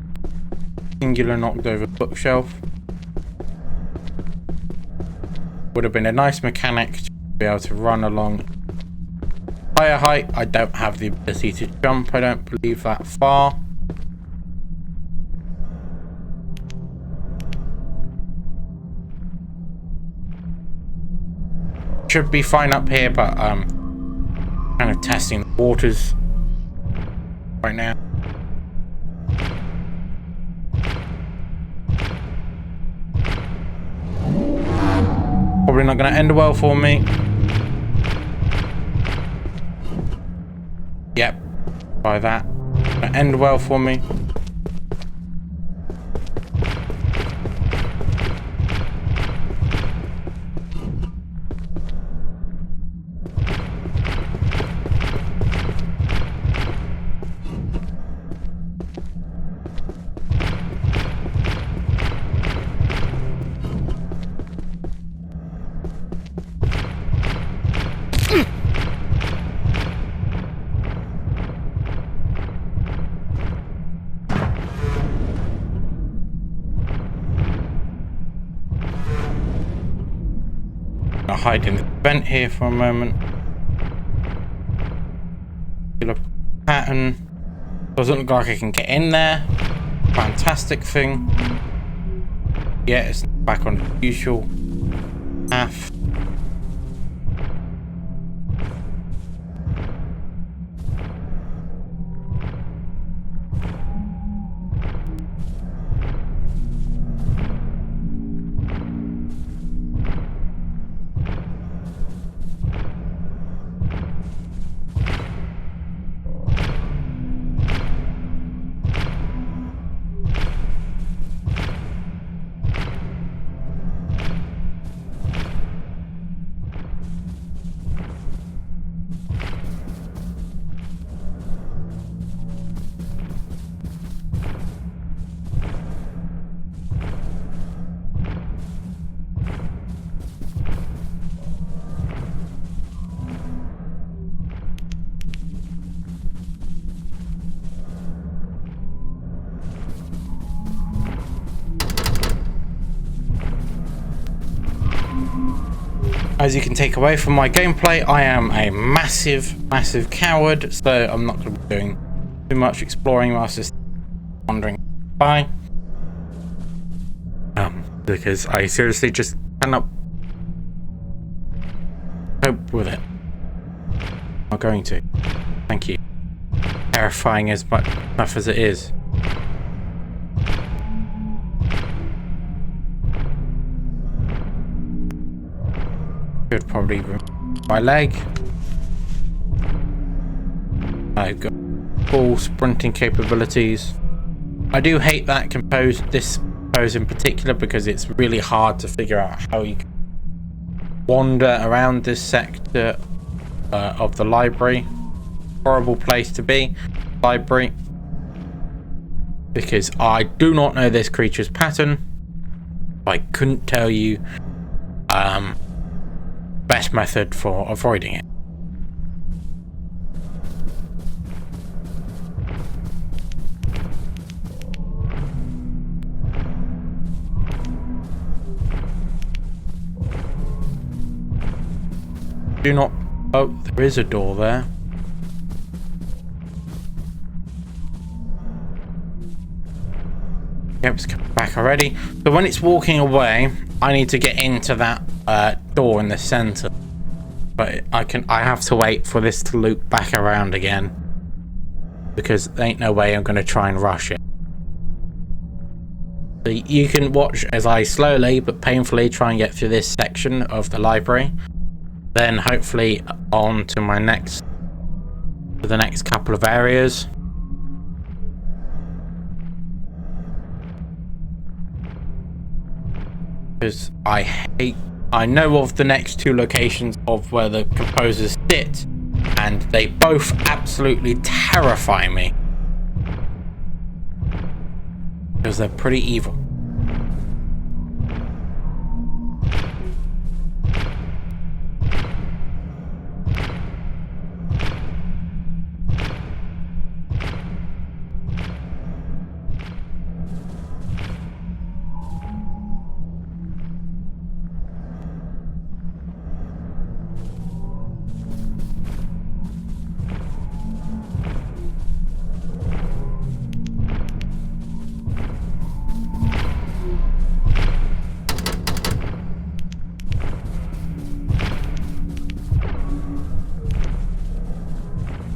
singular knocked over bookshelf. Would have been a nice mechanic to be able to run along higher height. I don't have the ability to jump, I don't believe, that far. should be fine up here, but kind of testing the waters right now. Probably not going to end well for me. Yep, try that. Gonna end well for me. I'll hide in the vent here for a moment. Pattern. Doesn't look like I can get in there. Fantastic thing. Yeah, it's back on the usual path. As you can take away from my gameplay, I am a massive coward, so I'm not going to be doing too much exploring. I was just wandering by. Because I seriously just cannot cope with it. I'm not going to. Thank you. Terrifying as much enough as it is. Could probably remove my leg. I've got full sprinting capabilities. I do hate that this pose in particular because it's really hard to figure out how you can wander around this sector of the library. Horrible place to be, library, because I do not know this creature's pattern. I couldn't tell you best method for avoiding it. Do not. Oh, there is a door there. Yep, it's come back already. So when it's walking away, I need to get into that door in the center. But I have to wait for this to loop back around again, because there ain't no way I'm going to try and rush it. So you can watch as I slowly but painfully try and get through this section of the library. Then hopefully on to the next couple of areas. Because I know of the next two locations of where the composers sit, and they both absolutely terrify me. Because they're pretty evil.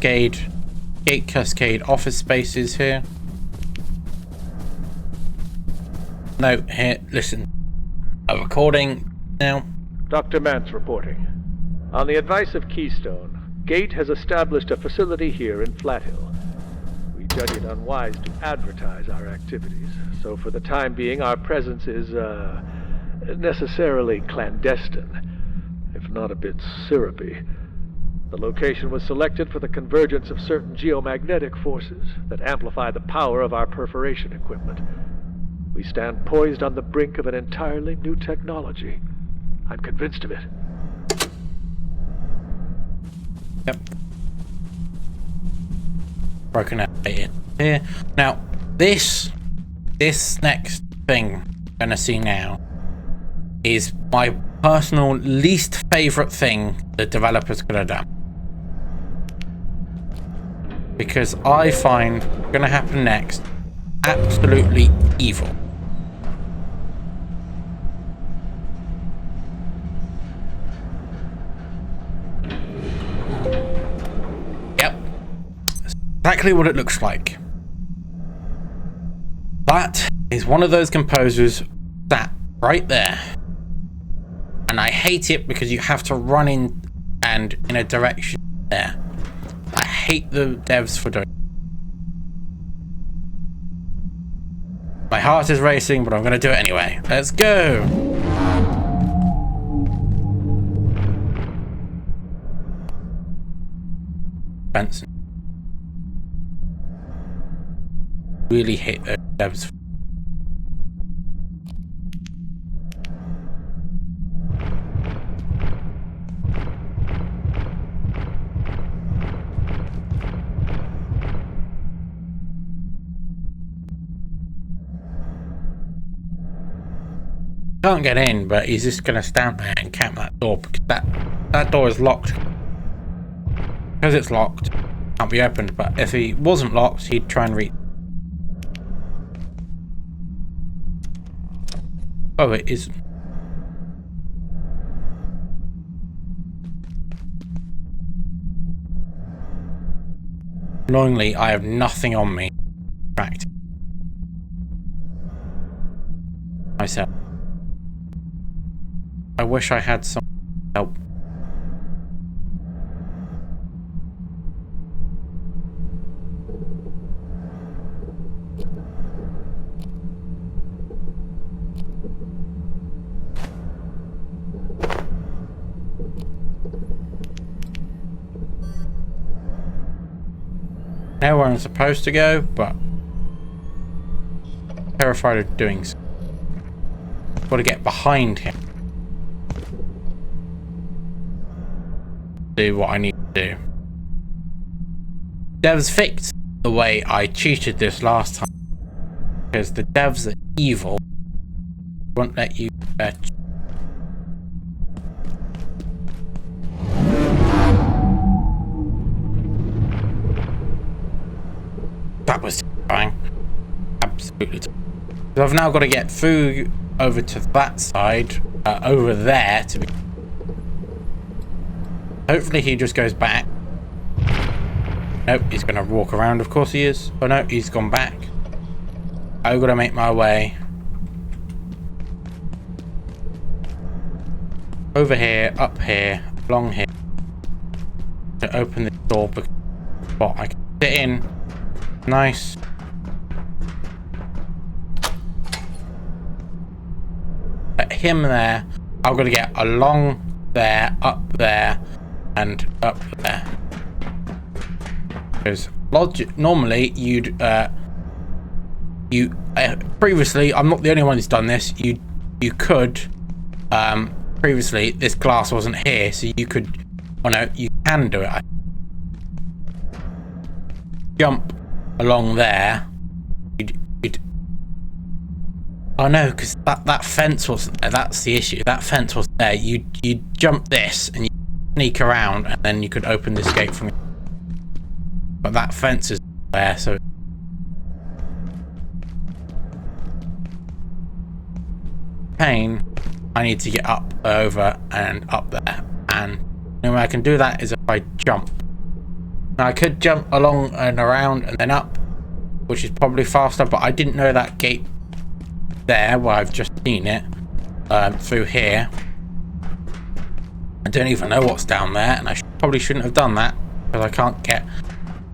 gate cascade office spaces here. No, here, listen. A recording now. Dr. Mance reporting. On the advice of Keystone, Gate has established a facility here in Flathill. We judge it unwise to advertise our activities, so for the time being our presence is, necessarily clandestine, if not a bit syrupy. The location was selected for the convergence of certain geomagnetic forces that amplify the power of our perforation equipment. We stand poised on the brink of an entirely new technology. I'm convinced of it. Yep. Broken out here. Now, this next thing I'm gonna see now is my personal least favorite thing the developers could have done. Because I find what's gonna happen next absolutely evil. Yep. That's exactly what it looks like. That is one of those composers sat right there. And I hate it because you have to run in and in a direction there. I hate the devs for doing it. My heart is racing, but I'm going to do it anyway. Let's go! Benson. Really hate those devs. Can't get in, but he's just gonna stand there and camp that door because that door is locked. Because it's locked, it can't be opened. But if he wasn't locked, he'd try and reach. Oh, it is. Annoyingly, I have nothing on me. Right. Myself. I wish I had some help. Know where I'm supposed to go, but I'm terrified of doing so. I've got to get behind him. Do what I need to do. Devs fixed the way I cheated this last time because the devs are evil. Won't let you that was terrifying. Absolutely terrifying. So I've now got to get through over to that side, over there to be. Hopefully he just goes back. Nope, he's gonna walk around, of course he is. Oh no, he's gone back. I've gotta make my way over here, up here, along here to open the door because I can fit in. Nice. Put him there. I've got to get along there, up there, and up there. Because normally you'd previously, I'm not the only one who's done this. You could previously this glass wasn't here, so you could. Oh no, you can do it. Jump along there. Oh no, because that fence wasn't there. That's the issue. That fence was there. You jump this and you sneak around, and then you could open this gate from. But that fence is there, so. Pain. I need to get up, over, and up there, and the only way I can do that is if I jump. Now, I could jump along and around and then up, which is probably faster, but I didn't know that gate there, where I've just seen it, through here. I don't even know what's down there, and I probably shouldn't have done that, because I can't get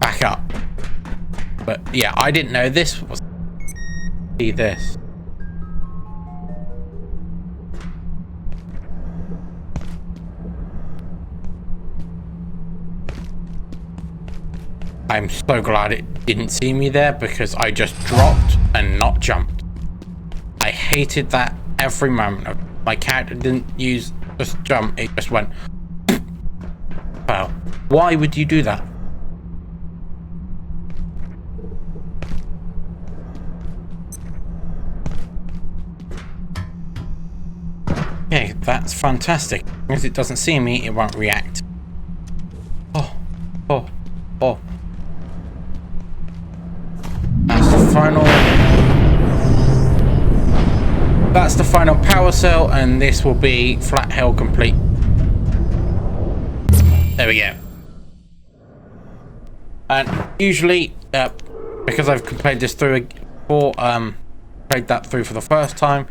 back up. But yeah, I didn't know this was... See this. I'm so glad it didn't see me there, because I just dropped and not jumped. I hated that every moment of my character didn't use just jump, it just went. Well, why would you do that? Okay, that's fantastic. As it doesn't see me, it won't react. Oh. That's the final power cell, and this will be Flat Hill complete. There we go. And usually, because I've played this through before, played that through for the first time,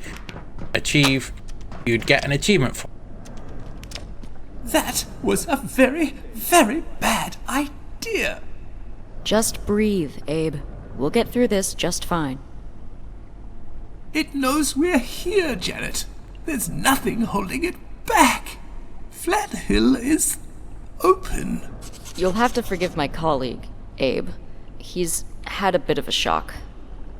you'd get an achievement for. That was a very, very bad idea. Just breathe, Abe. We'll get through this just fine. It knows we're here, Janet. There's nothing holding it back. Flat Hill is open. You'll have to forgive my colleague, Abe. He's had a bit of a shock.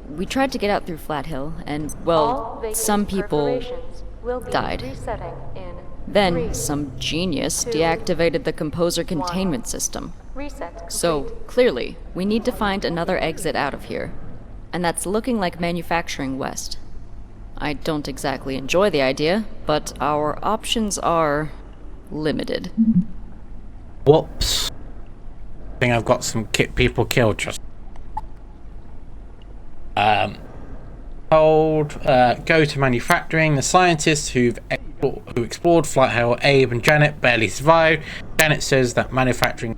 We tried to get out through Flat Hill, and, well, some people died. Then, some genius deactivated the composer containment system. So, clearly, we need to find another exit out of here. And that's looking like manufacturing west. I don't exactly enjoy the idea, but our options are limited. Whoops. I think I've got some people killed just. Go to manufacturing. The scientists who explored Flat Hill, Abe and Janet, barely survived. Janet says that manufacturing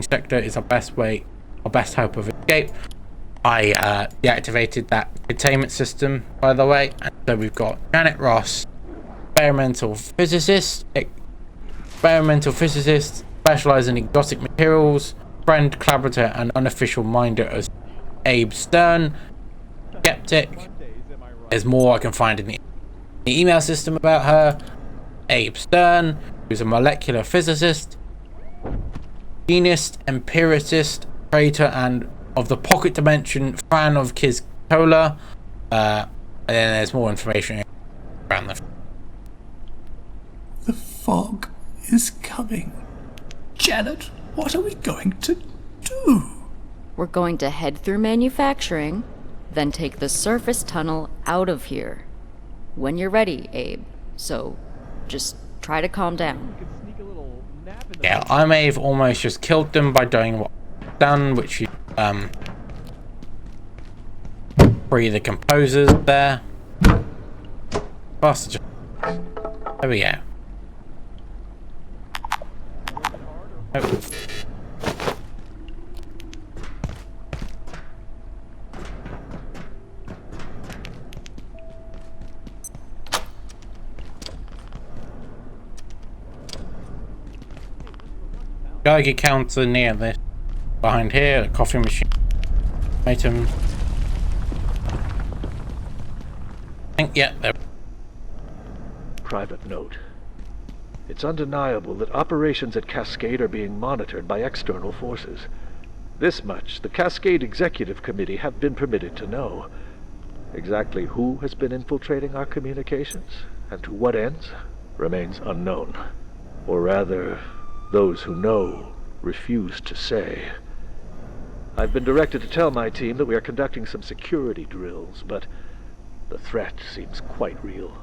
sector is our best hope of escape. I deactivated that containment system, by the way, and so we've got Janet Ross, experimental physicist, specializing in exotic materials, friend, collaborator, and unofficial minder as Abe Stern, skeptic. There's more I can find in the email system about her. Abe Stern, who's a molecular physicist, genius, empiricist, creator, and of the pocket dimension, fan of Kiz Cola. And then there's more information around the. The fog is coming. Janet, what are we going to do? We're going to head through manufacturing, then take the surface tunnel out of here. When you're ready, Abe. So, just try to calm down. Yeah, I may have almost just killed them by doing what I've done, which is free the composers there. Faster. There we go. Oh. Geiger counter near this. Behind here, a coffee machine. Item. Yeah, there. Private note. It's undeniable that operations at Cascade are being monitored by external forces. This much the Cascade Executive Committee have been permitted to know. Exactly who has been infiltrating our communications, and to what ends, remains unknown. Or rather, those who know refuse to say. I've been directed to tell my team that we are conducting some security drills, but the threat seems quite real.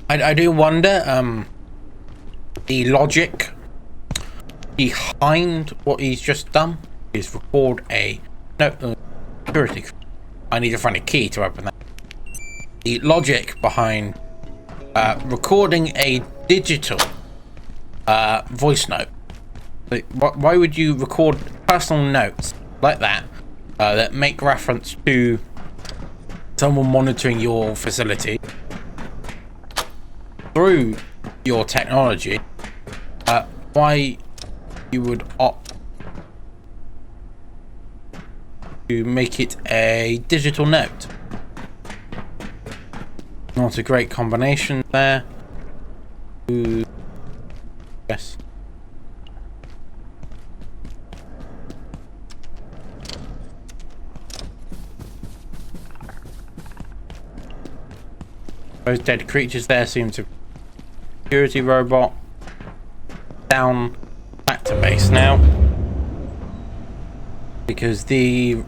I do wonder the logic behind what he's just done is record a security. I need to find a key to open that. The logic behind recording a digital voice note. Like, why would you record personal notes like that that make reference to someone monitoring your facility through your technology? Why you would opt to make it a digital note? Not a great combination there. Ooh. Yes. Those dead creatures there seem to be a security robot. Down back to base now. Because take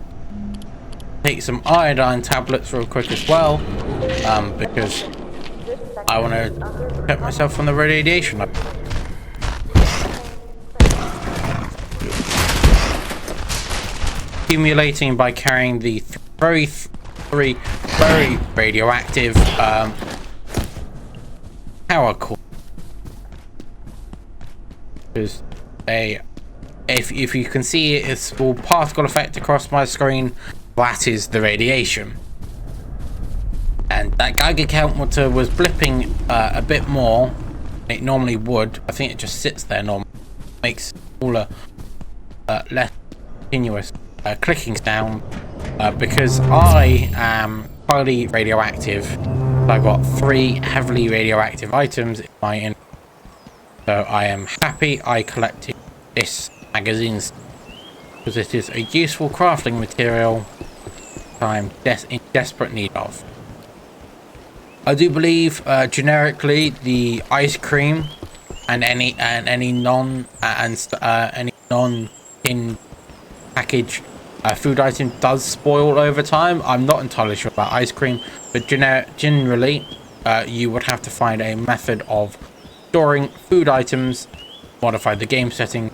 some iodine tablets real quick as well. Because I want to protect myself from the radiation. Accumulating by carrying the very radioactive power core. Because if you can see a small particle effect across my screen, that is the radiation. And that Geiger counter was blipping a bit more than it normally would. I think it just sits there normally. Makes all a less continuous clicking sound because I am highly radioactive. I've got 3 heavily radioactive items in my inventory. So I am happy I collected this magazine because it is a useful crafting material I'm in desperate need of. I do believe generically the ice cream and any non in package food item does spoil over time. I'm not entirely sure about ice cream, but generally you would have to find a method of storing food items, modify the game setting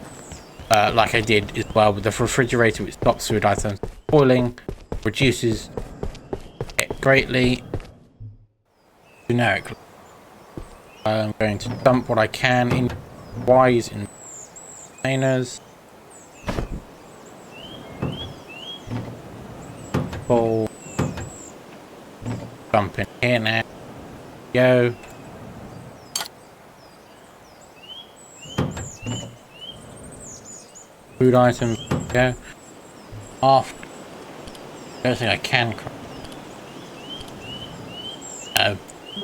like I did as well with the refrigerator, which stops food items spoiling, reduces it greatly. Generically, I'm going to dump what I can in wise in containers. Full. Dump in here now. Go. Food items. Go. Off. I don't think I can craft. No.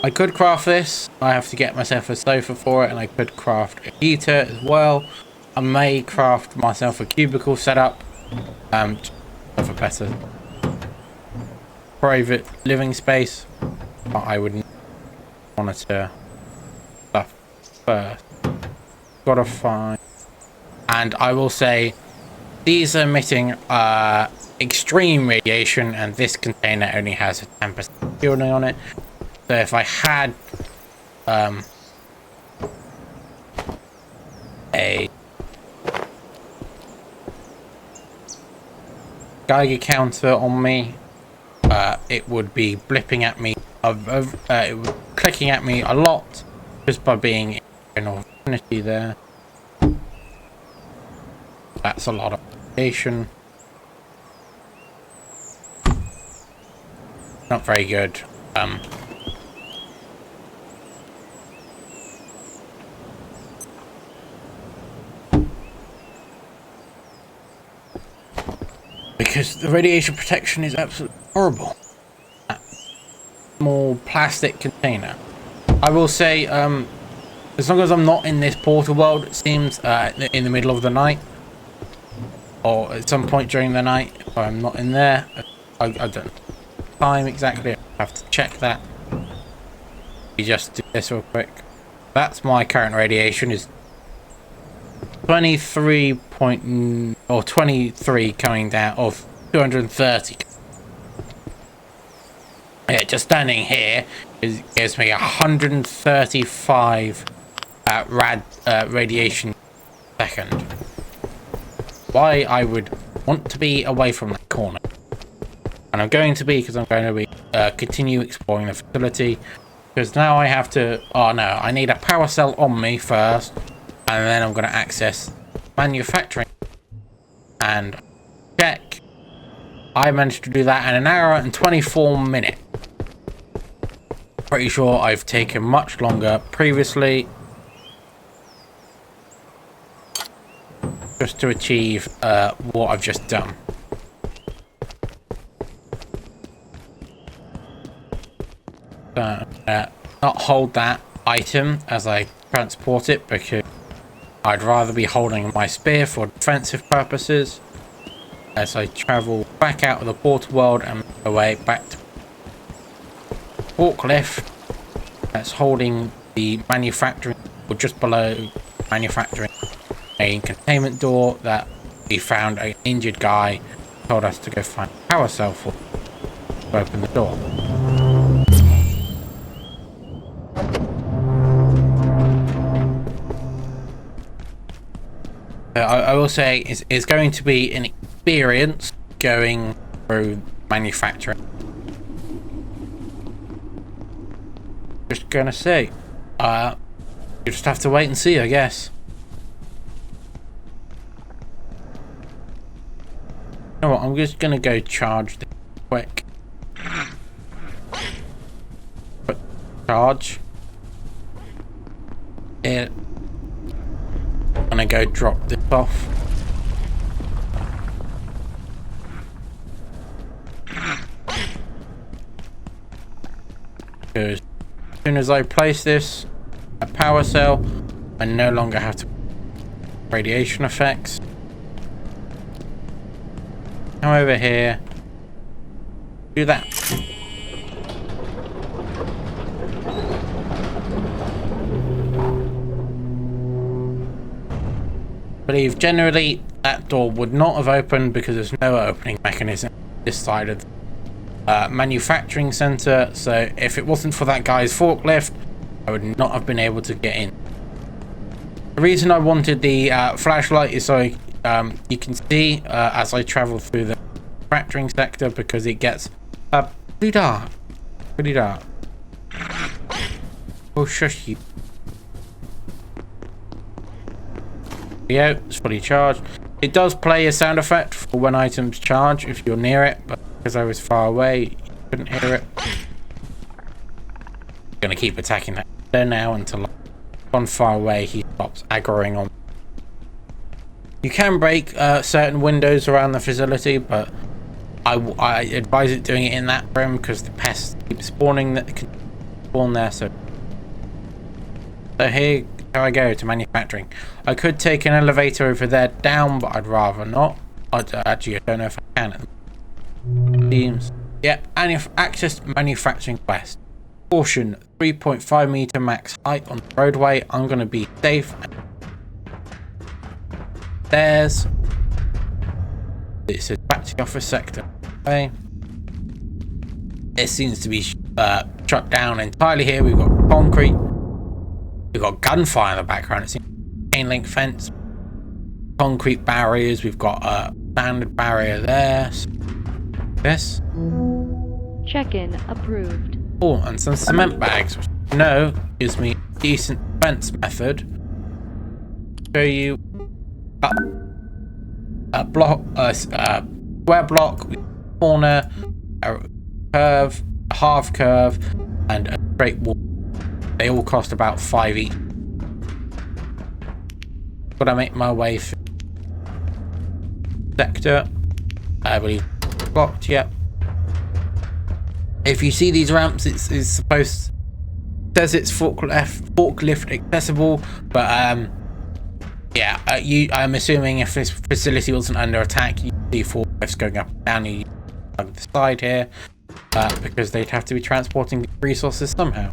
I could craft this. I have to get myself a sofa for it, and I could craft a heater as well. I may craft myself a cubicle setup. For better private living space. But I would monitor stuff first. Gotta find. And I will say, these are emitting extreme radiation, and this container only has a 10% shielding on it. So if I had a Geiger counter on me, it would be blipping at me, it would clicking at me a lot just by being in infinity there. That's a lot of radiation. Not very good. Because the radiation protection is absolutely horrible. That small plastic container. I will say, as long as I'm not in this portal world, it seems in the middle of the night, or at some point during the night, if I'm not in there, I don't know time exactly. I have to check that. We just do this real quick. That's my current radiation is 23 coming down of 230. Yeah, just standing here gives me 135 radiation second. Why I would want to be away from that corner, and I'm going to be, because I'm going to be continue exploring the facility. Because now I have to. Oh no! I need a power cell on me first, and then I'm going to access manufacturing and check. I managed to do that in 1 hour and 24 minutes. Pretty sure I've taken much longer previously just to achieve what I've just done. Not hold that item as I transport it, because I'd rather be holding my spear for defensive purposes as I travel back out of the portal world and make my way back to forklift that's holding the manufacturing, or just below manufacturing, a containment door that we found an injured guy, told us to go find a power cell for to open the door. I will say it's going to be an experience going through manufacturing. Just gonna say, you just have to wait and see, I guess. You know what? I'm just gonna go charge this quick. Charge. It. I'm gonna go drop this off. Because as soon as I place this a power cell, I no longer have to radiation effects. Come over here. Do that. I believe generally that door would not have opened because there's no opening mechanism this side of the manufacturing center, so if it wasn't for that guy's forklift, I would not have been able to get in. The reason I wanted the flashlight is so you can see as I travel through the manufacturing sector, because it gets pretty dark. Oh, shush you. Yeah, it's fully charged. It does play a sound effect for when items charge if you're near it, but because I was far away, you couldn't hear it. I'm gonna keep attacking that there now until I'm far away he stops aggroing on. You can break certain windows around the facility, but I advise it doing it in that room because the pests keep spawning that can spawn there. So here I go to manufacturing. I could take an elevator over there down, but I'd rather not. Actually, I don't know if I can. Teams. Yeah, and if access manufacturing quest. Caution, 3.5 meter max height on the roadway. I'm going to be safe. There's. It says back to the office sector. Okay. It seems to be shut down entirely here. We've got concrete. We've got gunfire in the background. It's chain link fence, concrete barriers. We've got a standard barrier there. This. Check-in approved. Oh, and some cement bags, which I know gives me a decent fence method. Show you a block, square block, corner, a curve, a half curve, and a straight wall. They all cost about 5 each. Gotta make my way through sector. I believe blocked. Yep. If you see these ramps, it's supposed. It says it's forklift accessible, but yeah. I'm assuming if this facility wasn't under attack, you'd see forklifts going up and down the side here, because they'd have to be transporting resources somehow.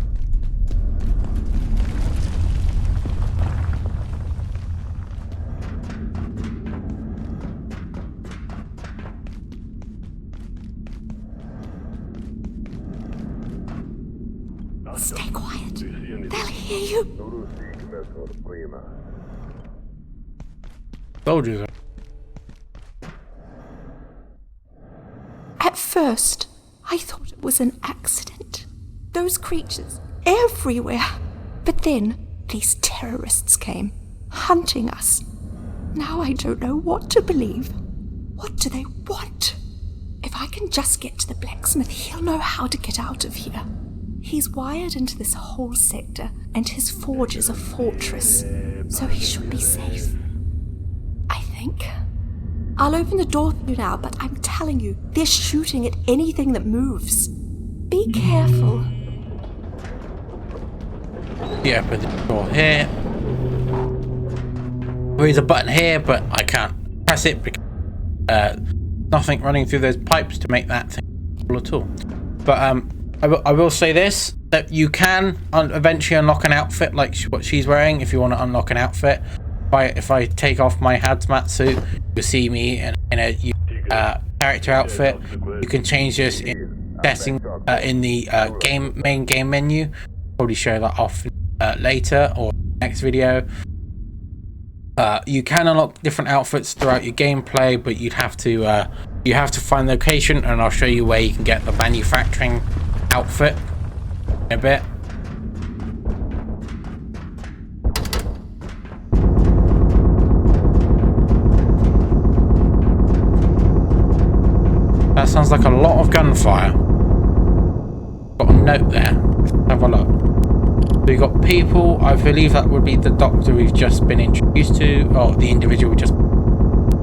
Stay quiet. They'll hear you. Soldiers. At first, I thought it was an accident. Those creatures everywhere. But then these terrorists came. hunting us. Now I don't know what to believe. What do they want? If I can just get to the blacksmith, he'll know how to get out of here. He's wired into this whole sector, and his forge is a fortress, so he should be safe. I think. I'll open the door for you now, but I'm telling you, they're shooting at anything that moves. Be careful. Yeah, open the door here. There is a button here, but I can't press it because nothing running through those pipes to make that thing at all. But I will say this, that you can eventually unlock an outfit like what she's wearing if you want to unlock an outfit. If I take off my hazmat suit, you'll see me in a character outfit. You can change this in setting in the main game menu. Probably show that off later or next video. You can unlock different outfits throughout your gameplay, but you have to find the location, and I'll show you where you can get the manufacturing outfit in a bit. That sounds like a lot of gunfire. Got a note there. Have a look. So you've got people, I believe that would be the doctor we've just been introduced to, or the individual we just...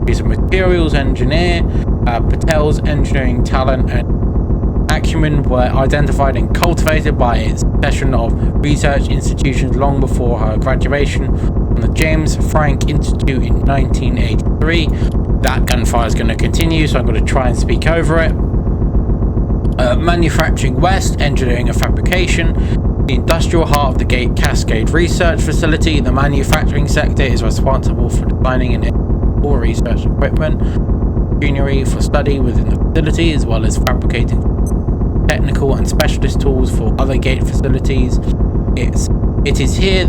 He's a materials engineer. Patel's engineering talent and acumen were identified and cultivated by its succession of research institutions long before her graduation from the James Frank Institute in 1983. That gunfire is going to continue, so I'm going to try and speak over it. Manufacturing West, engineering and fabrication. The industrial heart of the Gate Cascade Research Facility. The manufacturing sector is responsible for designing and all research equipment, machinery for study within the facility, as well as fabricating technical and specialist tools for other Gate facilities. It is here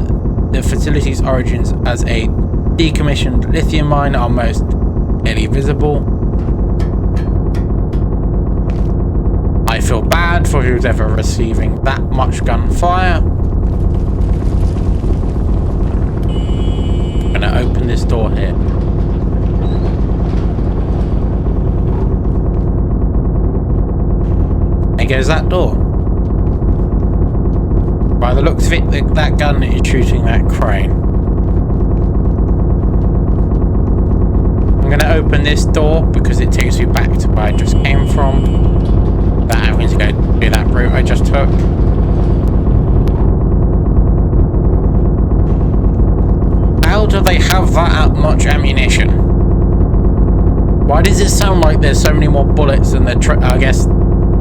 the facility's origins as a decommissioned lithium mine are most clearly visible. I feel bad for who's ever receiving that much gunfire. I'm gonna open this door here. There goes that door. By the looks of it, that gun is shooting that crane. I'm gonna open this door because it takes me back to where I just came from. That having to go do that route I just took. How do they have that much ammunition? Why does it sound like there's so many more bullets than the I guess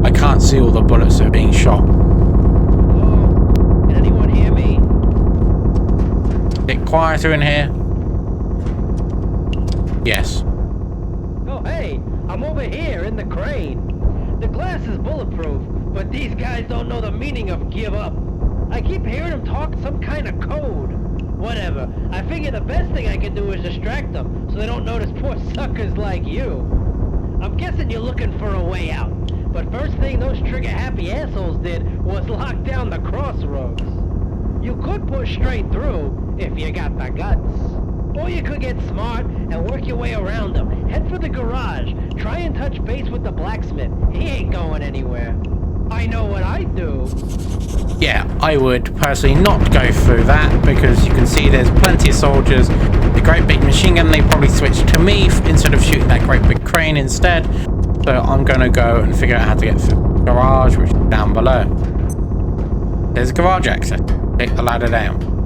I can't see all the bullets that are being shot. Hello? Can anyone hear me? A bit quieter in here. Yes. Oh, hey, I'm over here in the crane. The glass is bulletproof, but these guys don't know the meaning of give up. I keep hearing them talk some kind of code. Whatever. I figure the best thing I can do is distract them, so they don't notice poor suckers like you. I'm guessing you're looking for a way out. But first thing those trigger-happy assholes did was lock down the crossroads. You could push straight through, if you got the guts. Or you could get smart and work your way around them. Head for the garage. Try and touch base with the blacksmith. He ain't going anywhere. I know what I'd do. Yeah, I would personally not go through that because you can see there's plenty of soldiers. The great big machine gun, they probably switched to me instead of shooting that great big crane instead. So I'm going to go and figure out how to get through the garage, which is down below. There's a garage access. Take the ladder down.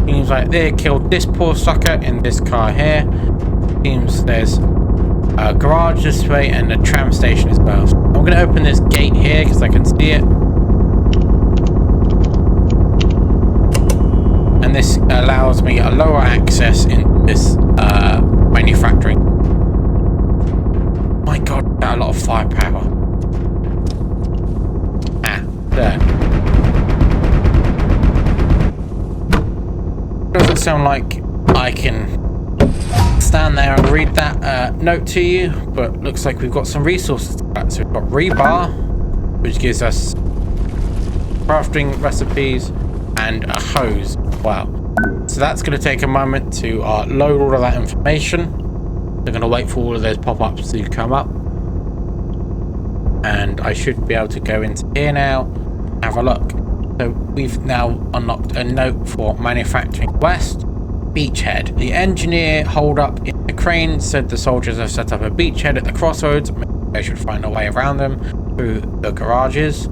Seems like they killed this poor sucker in this car here. Seems there's a garage this way and a tram station as well. So I'm going to open this gate here because I can see it. And this allows me a lower access in this manufacturing. My god, got a lot of firepower. Ah, there. Doesn't sound like I can stand there and read that note to you, but looks like we've got some resources to collect. So we've got rebar, which gives us crafting recipes, and a hose. Wow. So that's going to take a moment to load all of that information. They're going to wait for all of those pop-ups to come up. And I should be able to go into here now and have a look. So we've now unlocked a note for Manufacturing West. Beachhead. The engineer hold up in the crane said the soldiers have set up a beachhead at the crossroads. They should find a way around them through the garages.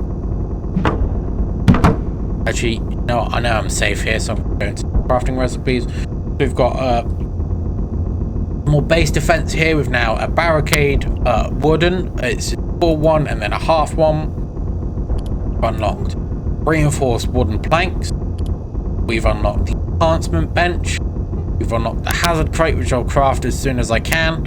Actually, no, I know I'm safe here, so I'm going to crafting recipes. We've got more base defense here. We've now a barricade, wooden. It's full one and then a half one. Unlocked reinforced wooden planks. We've unlocked the enhancement bench. We've unlocked the hazard crate, which I'll craft as soon as I can.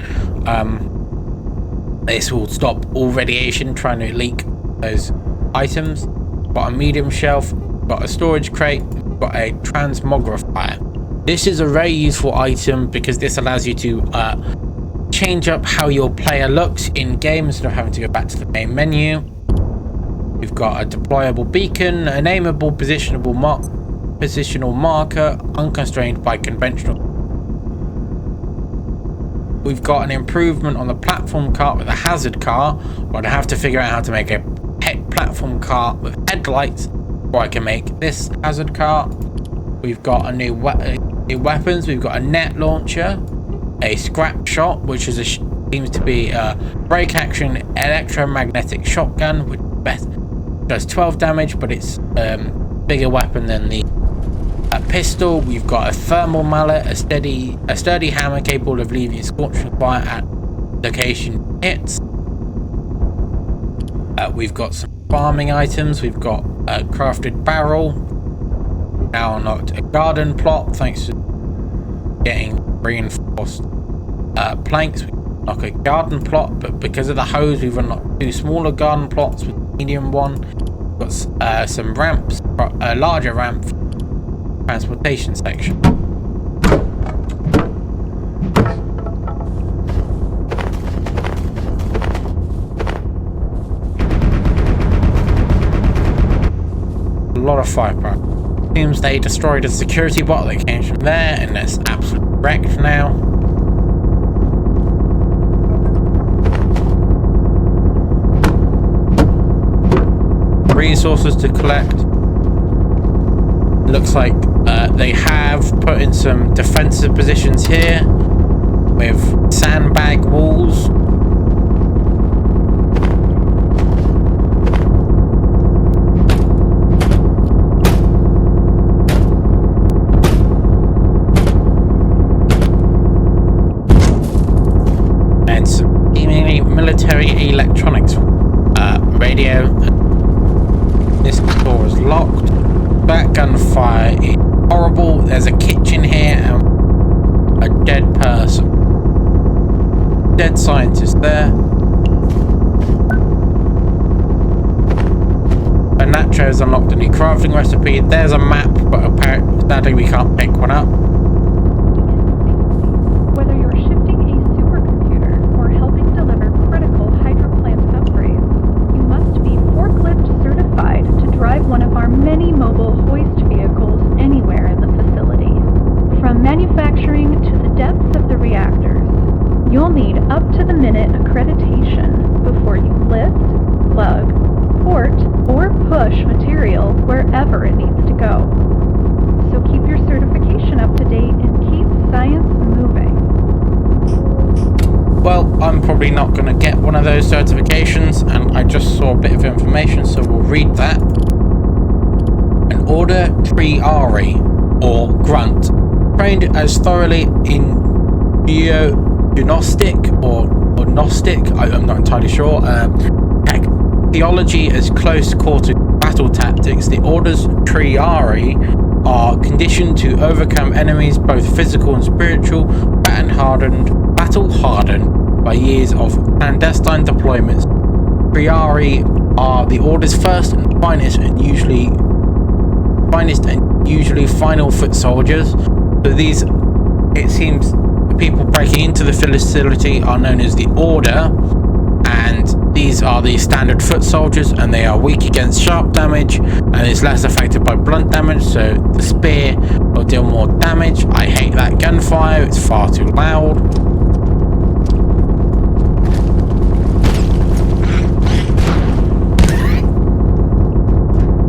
This will stop all radiation trying to leak those items. Got a medium shelf, got a storage crate, got a transmogrifier. This is a very useful item because this allows you to change up how your player looks in game instead of having to go back to the main menu. We've got a deployable beacon, an aimable positional marker, unconstrained by conventional. We've got an improvement on the platform cart with a hazard car, but I have to figure out how to make a platform cart with headlights before I can make this hazard car. We've got a new weapons. We've got a net launcher, a scrap shot, which is seems to be a break action electromagnetic shotgun, which does 12 damage, but it's bigger weapon than the pistol. We've got a thermal mallet, a sturdy hammer capable of leaving scorching fire at location hits. We've got some farming items. We've got a crafted barrel. Now unlocked a garden plot thanks to getting reinforced planks. We unlock a garden plot, but because of the hose, we've unlocked 2 smaller garden plots with a medium one. We've got some ramps, a larger ramp for the transportation section. A lot of firepower. Seems they destroyed a security bot that came from there, and it's absolutely wrecked now. Resources to collect. Looks like they have put in some defensive positions here with sandbag walls. Military electronics radio. This door is locked. That gunfire is horrible. There's a kitchen here and a dead person. Dead scientist there. A Nacho has unlocked a new crafting recipe. There's a map, but apparently sadly we can't pick one up. Whether you're shifting a supercomputer or helping deliver critical hydroplant upgrades, you must be forklift certified to drive one of our many mobile hoist vehicles anywhere in the facility. From manufacturing to the depths of the reactors, you'll need up-to-the-minute accreditation before you lift, lug, port, or push material wherever it needs to go. So keep your certification up to date and keep science moving. Well, I'm probably not going to get one of those certifications, and I just saw a bit of information, so we'll read that. An Order Triari, or Grunt, trained as thoroughly in geognostic or Gnostic, I'm not entirely sure, theology as close quarter battle tactics. The Order's Triari are conditioned to overcome enemies, both physical and spiritual, battle hardened by years of clandestine deployments. Triari are the Order's first and finest and usually final foot soldiers. So these, it seems, the people breaking into the facility are known as the Order, and these are the standard foot soldiers, and they are weak against sharp damage and is less affected by blunt damage, so the spear will deal more damage. I hate that gunfire, it's far too loud.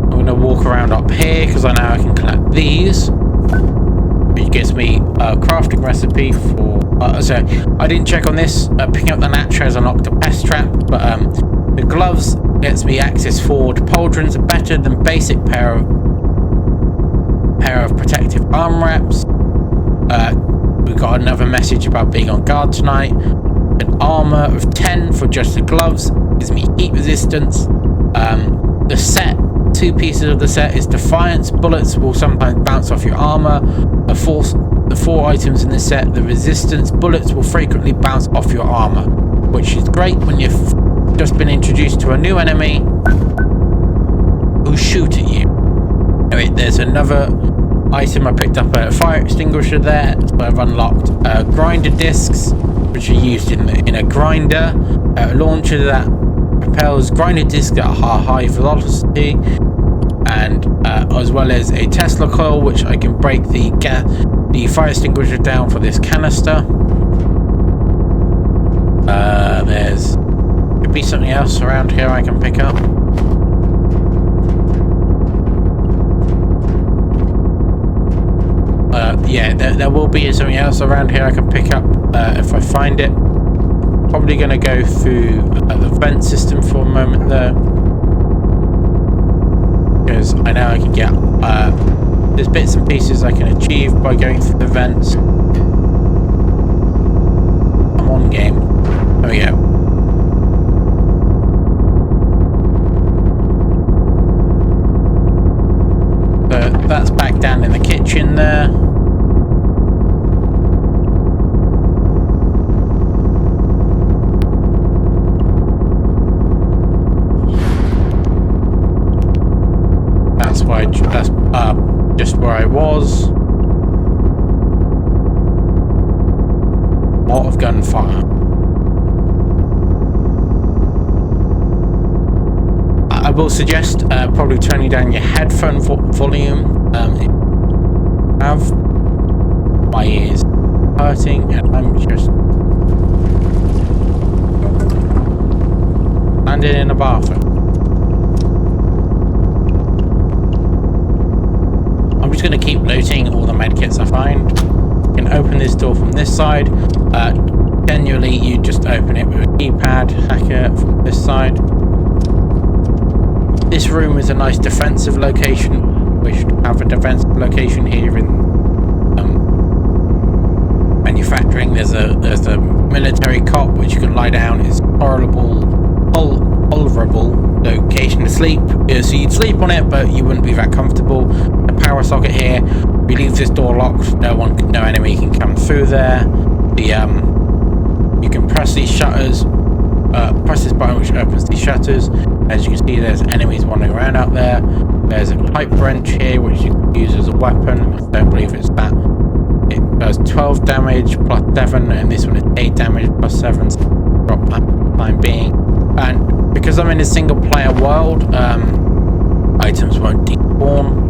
I'm going to walk around up here because I know I can collect these, which gives me a crafting recipe for so I didn't check on this. Picking up the Natra has unlocked a pest trap, but the gloves gets me access forward. Pauldrons are better than basic pair of protective arm wraps. We've got another message about being on guard tonight. An armor of 10 for just the gloves gives me heat resistance. The set, 2 pieces of the set is Defiance. Bullets will sometimes bounce off your armor. The 4 items in the set, the Resistance. Bullets will frequently bounce off your armor, which is great when you've just been introduced to a new enemy who shoot at you. Anyway, there's another item I picked up, a fire extinguisher there. So I've unlocked grinder discs, which are used in a grinder. A launcher that propels grinder discs at a high velocity, and as well as a Tesla coil, which I can break the fire extinguisher down for this canister. There's could be something else around here I can pick up. Yeah, there will be something else around here I can pick up if I find it. Probably going to go through the vent system for a moment though, because I know I can get there's bits and pieces I can achieve by going through the vents. Come on, game. There we go. So that's back down in the kitchen there. That's why that's just where I was. A lot of gunfire. I will suggest probably turning down your headphone volume. If you have, my ears hurting, and I'm just landing in a bathroom. I'm just going to keep looting all the medkits I find. You can open this door from this side. Generally, you just open it with a keypad, hacker from this side. This room is a nice defensive location. We should have a defensive location here in manufacturing. There's a military cot which you can lie down. It's vulnerable location to sleep. So you'd sleep on it, but you wouldn't be that comfortable. The power socket here. If you leave this door locked, no enemy can come through there. You can press these shutters. Press this button which opens these shutters. As you can see, there's enemies wandering around out there. There's a pipe wrench here which you can use as a weapon. I don't believe it's that. It does 12 damage plus 7, and this one is 8 damage plus 7. So drop that time being. And because I'm in a single player world, items won't despawn.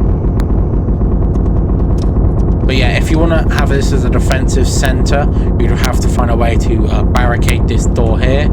But yeah, if you want to have this as a defensive center, you'd have to find a way to barricade this door here.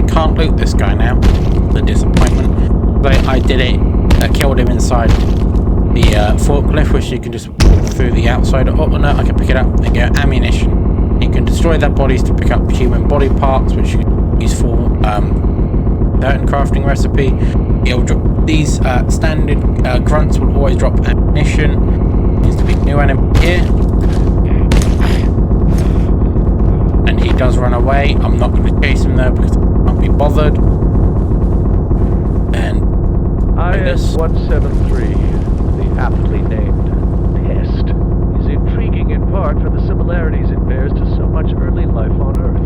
Can't loot this guy now. The disappointment. But I did it. I killed him inside the forklift, which you can just walk through the outside. Oh no, I can pick it up. There you go. Ammunition. You can destroy their bodies to pick up human body parts, which you can use for certain crafting recipe. It'll drop these standard grunts will always drop ammunition. Needs to be new enemy here. does run away, I'm not going to chase him though because I can't be bothered. And IS-173, the aptly named Pest, is intriguing in part for the similarities it bears to so much early life on Earth.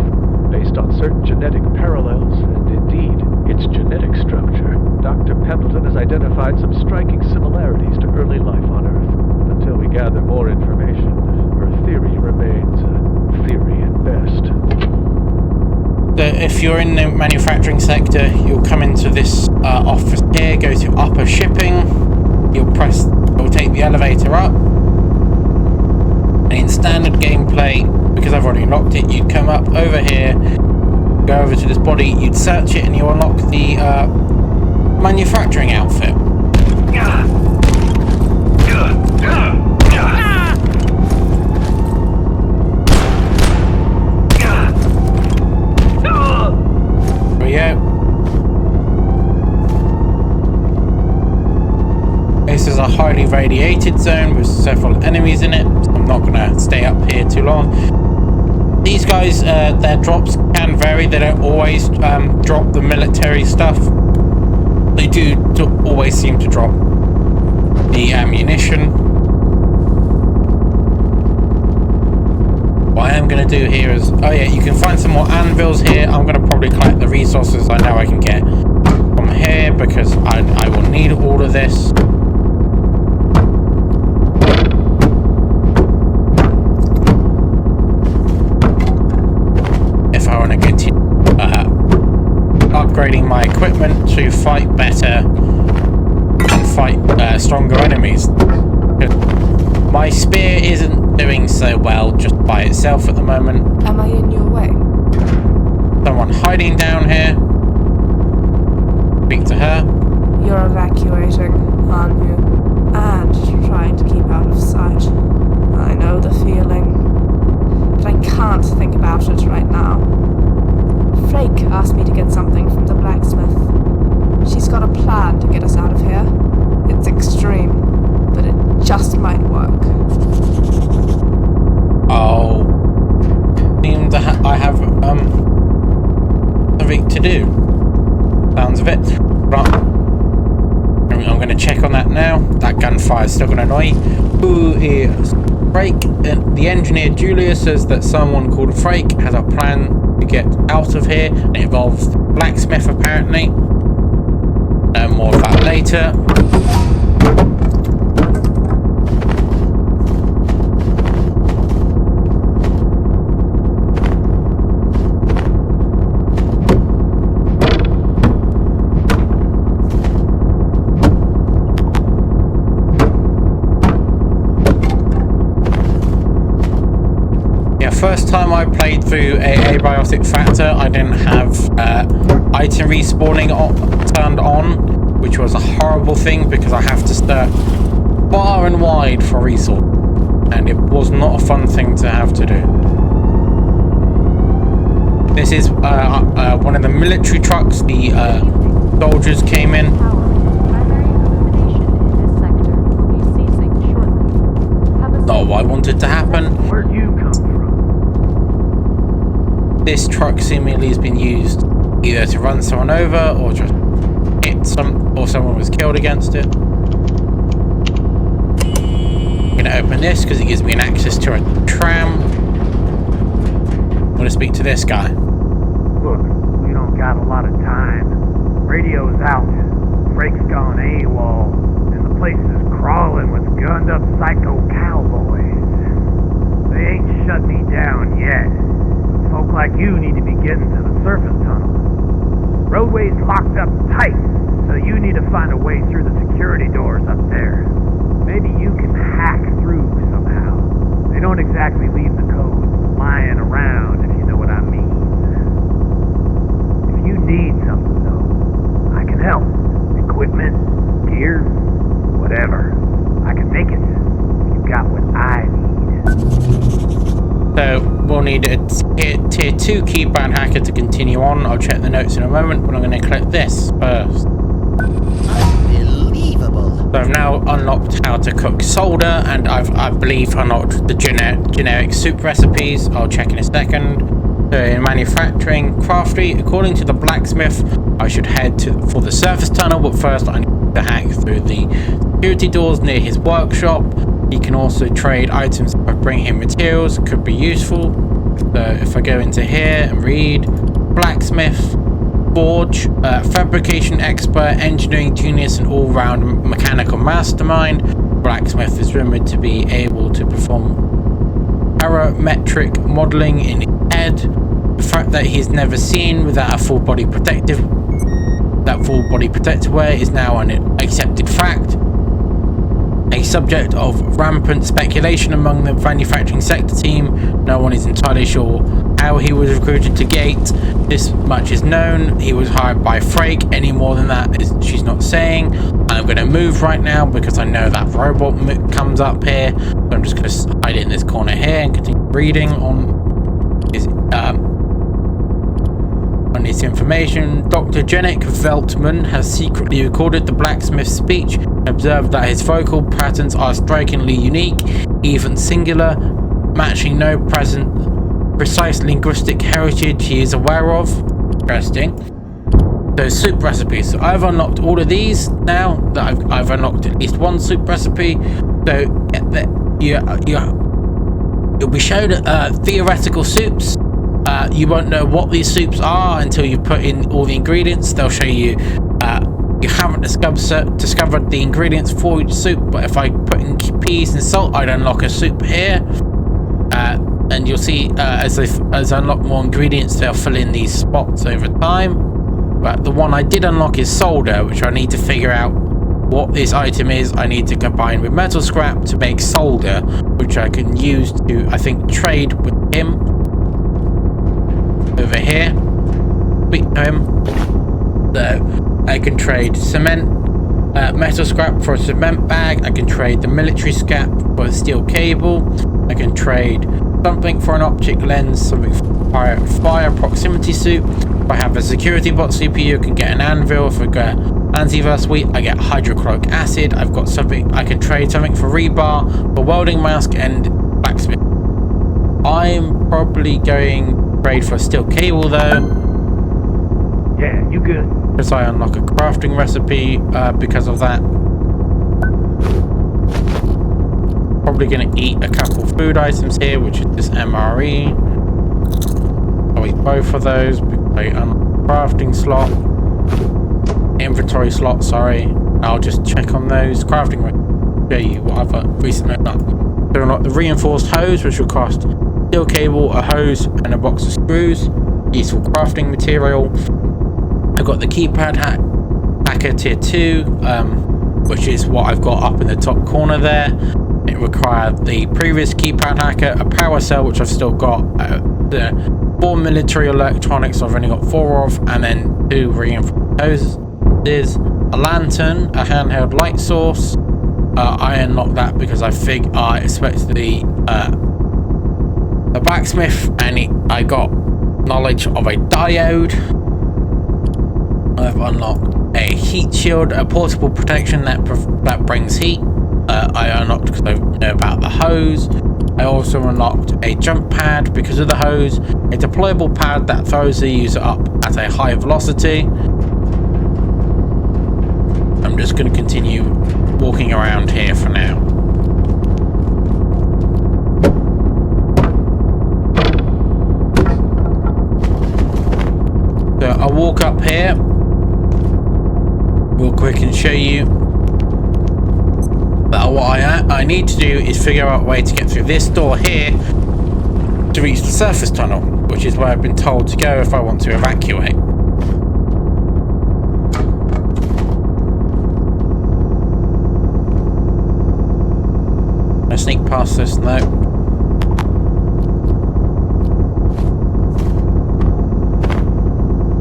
Based on certain genetic parallels, and indeed, its genetic structure, Dr. Pendleton has identified some striking similarities to early life on Earth. But until we gather more information, her theory remains a theory at best. So if you're in the manufacturing sector, you'll come into this office here, go to upper shipping, you'll take the elevator up, and in standard gameplay, because I've already unlocked it, you'd come up over here, go over to this body, you'd search it, and you unlock the manufacturing outfit. There we go. This is a highly radiated zone with several enemies in it, so I'm not going to stay up here too long. These guys, their drops can vary. They don't always drop the military stuff. They do always seem to drop the ammunition. What I am going to do here is, oh yeah, you can find some more anvils here. I'm going to probably collect the resources I know I can get from here because I will need all of this. If I want to continue upgrading my equipment to fight better and fight stronger enemies. My spear isn't doing so well just by itself at the moment. Am I in your way? Someone hiding down here. Speak to her. You're evacuating, aren't you? And trying to keep out of sight. I know the feeling. But I can't think about it right now. Frake asked me to get something from the blacksmith. She's got a plan to get us out of here. It's extreme, but it just might work. Oh. Seems I have something to do. Sounds of it. Right. I'm going to check on that now. That gunfire is still going to annoy you. Who is Frake? And the engineer Julia says that someone called Frake has a plan to get out of here. It involves the blacksmith apparently. More of that later. First time I played through a Abiotic Factor, I didn't have item respawning turned on, which was a horrible thing because I have to start far and wide for resource, and it was not a fun thing to have to do. This is one of the military trucks. The soldiers came in. Not what I wanted to happen. Where'd you come from? This truck seemingly has been used either to run someone over or just hit someone was killed against it. I'm going to open this because it gives me an access to a tram. I'm going to speak to this guy. Look, we don't got a lot of time. Radio's out. Frake's gone AWOL. And the place is crawling with gunned up psycho cowboys. They ain't shut me down yet. Folk like you need to be getting to the surface tunnel. Roadway's locked up tight, so you need to find a way through the security doors up there. Maybe you can hack through somehow. They don't exactly leave the code lying around, if you know what I mean. If you need something, though, I can help. Equipment, gear, whatever. I can make it. You got what I need. So we'll need a tier 2 keybound hacker to continue on. I'll check the notes in a moment, but I'm going to click this first. Unbelievable. So I've now unlocked how to cook solder, and I believe unlocked the generic soup recipes. I'll check in a second. So in manufacturing crafty, according to the blacksmith, I should head for the surface tunnel, but first I need to hack through the security doors near his workshop. He can also trade items if I bring him materials, could be useful. So if I go into here and read, blacksmith, forge, fabrication expert, engineering genius, and all-round mechanical mastermind. Blacksmith is rumored to be able to perform parametric modeling in his head. The fact that he's never seen without a full body protective wear is now an accepted fact. A subject of rampant speculation among the manufacturing sector team. No one is entirely sure how he was recruited to Gate. This much is known. He was hired by Frake. Any more than that she's not saying. I'm going to move right now because I know that robot comes up here. So I'm just going to hide it in this corner here and continue reading on his information. Dr. Jenik Veltman has secretly recorded the blacksmith's speech and observed that his vocal patterns are strikingly unique, even singular, matching no precise linguistic heritage he is aware of. Interesting. So soup recipes. So I've unlocked all of these now. That I've unlocked at least one soup recipe. So you'll be shown theoretical soups. You won't know what these soups are until you put in all the ingredients. They'll show you you haven't discovered the ingredients for each soup, but if I put in peas and salt, I'd unlock a soup here. And you'll see as I unlock more ingredients, they'll fill in these spots over time. But the one I did unlock is solder, which I need to figure out what this item is. I need to combine with metal scrap to make solder, which I can use to, I think, trade with him. Over here, speak to him. So I can trade cement, metal scrap for a cement bag. I can trade the military scrap for a steel cable. I can trade something for an optic lens, something for fire proximity suit. If I have a security bot CPU, I can get an anvil. If I get antivirus suite, I get hydrochloric acid. I've got something, I can trade something for rebar, for welding mask, and blacksmith. I'm probably going trade for a steel cable though. Yeah, you good. Because I unlock a crafting recipe because of that. Probably going to eat a couple food items here, which is this MRE. I'll eat both of those because I unlock a crafting slot. Inventory slot, sorry. I'll just check on those. Crafting recipe. Show you what I've recently done. So unlock the reinforced hose, which will cost steel cable, a hose, and a box of screws. Useful crafting material. I've got the keypad hacker tier 2, which is what I've got up in the top corner there. It required the previous keypad hacker, a power cell, which I've still got, the 4 military electronics I've only got 4 of, and then 2 reinforced hoses. There's a lantern, a handheld light source. I unlocked that because I expected the blacksmith, and I got knowledge of a diode. I've unlocked a heat shield, a portable protection that brings heat. I unlocked because I know about the hose. I also unlocked a jump pad because of the hose, a deployable pad that throws the user up at a high velocity. I'm just going to continue walking around here for now. So I'll walk up here real quick and show you that what I need to do is figure out a way to get through this door here to reach the surface tunnel, which is where I've been told to go if I want to evacuate. I sneak past this now.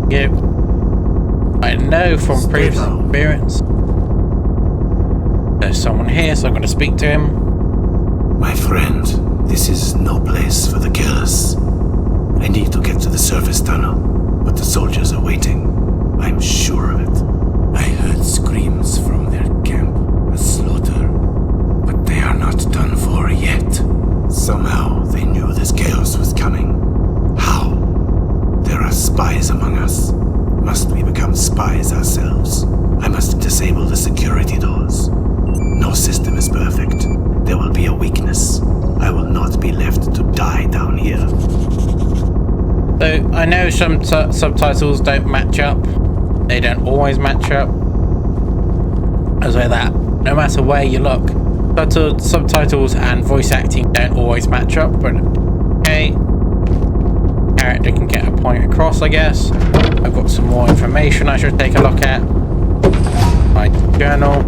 Yeah, I know from previous experience there's someone here, so I'm going to speak to him. My friend, this is no place for the killers. I need to get to the surface tunnel, but the soldiers are waiting. I'm sure of it. I heard screams from their camp, a slaughter, but they are not done for yet. Somehow they knew this chaos was coming. How? spies among us. Must we become spies ourselves? I must disable the security doors. No system is perfect. There will be a weakness. I will not be left to die down here. So, I know some subtitles don't match up. They don't always match up. As like that, no matter where you look, subtitles and voice acting don't always match up, but okay. Character can get a point across, I guess. I've got some more information I should take a look at. My journal.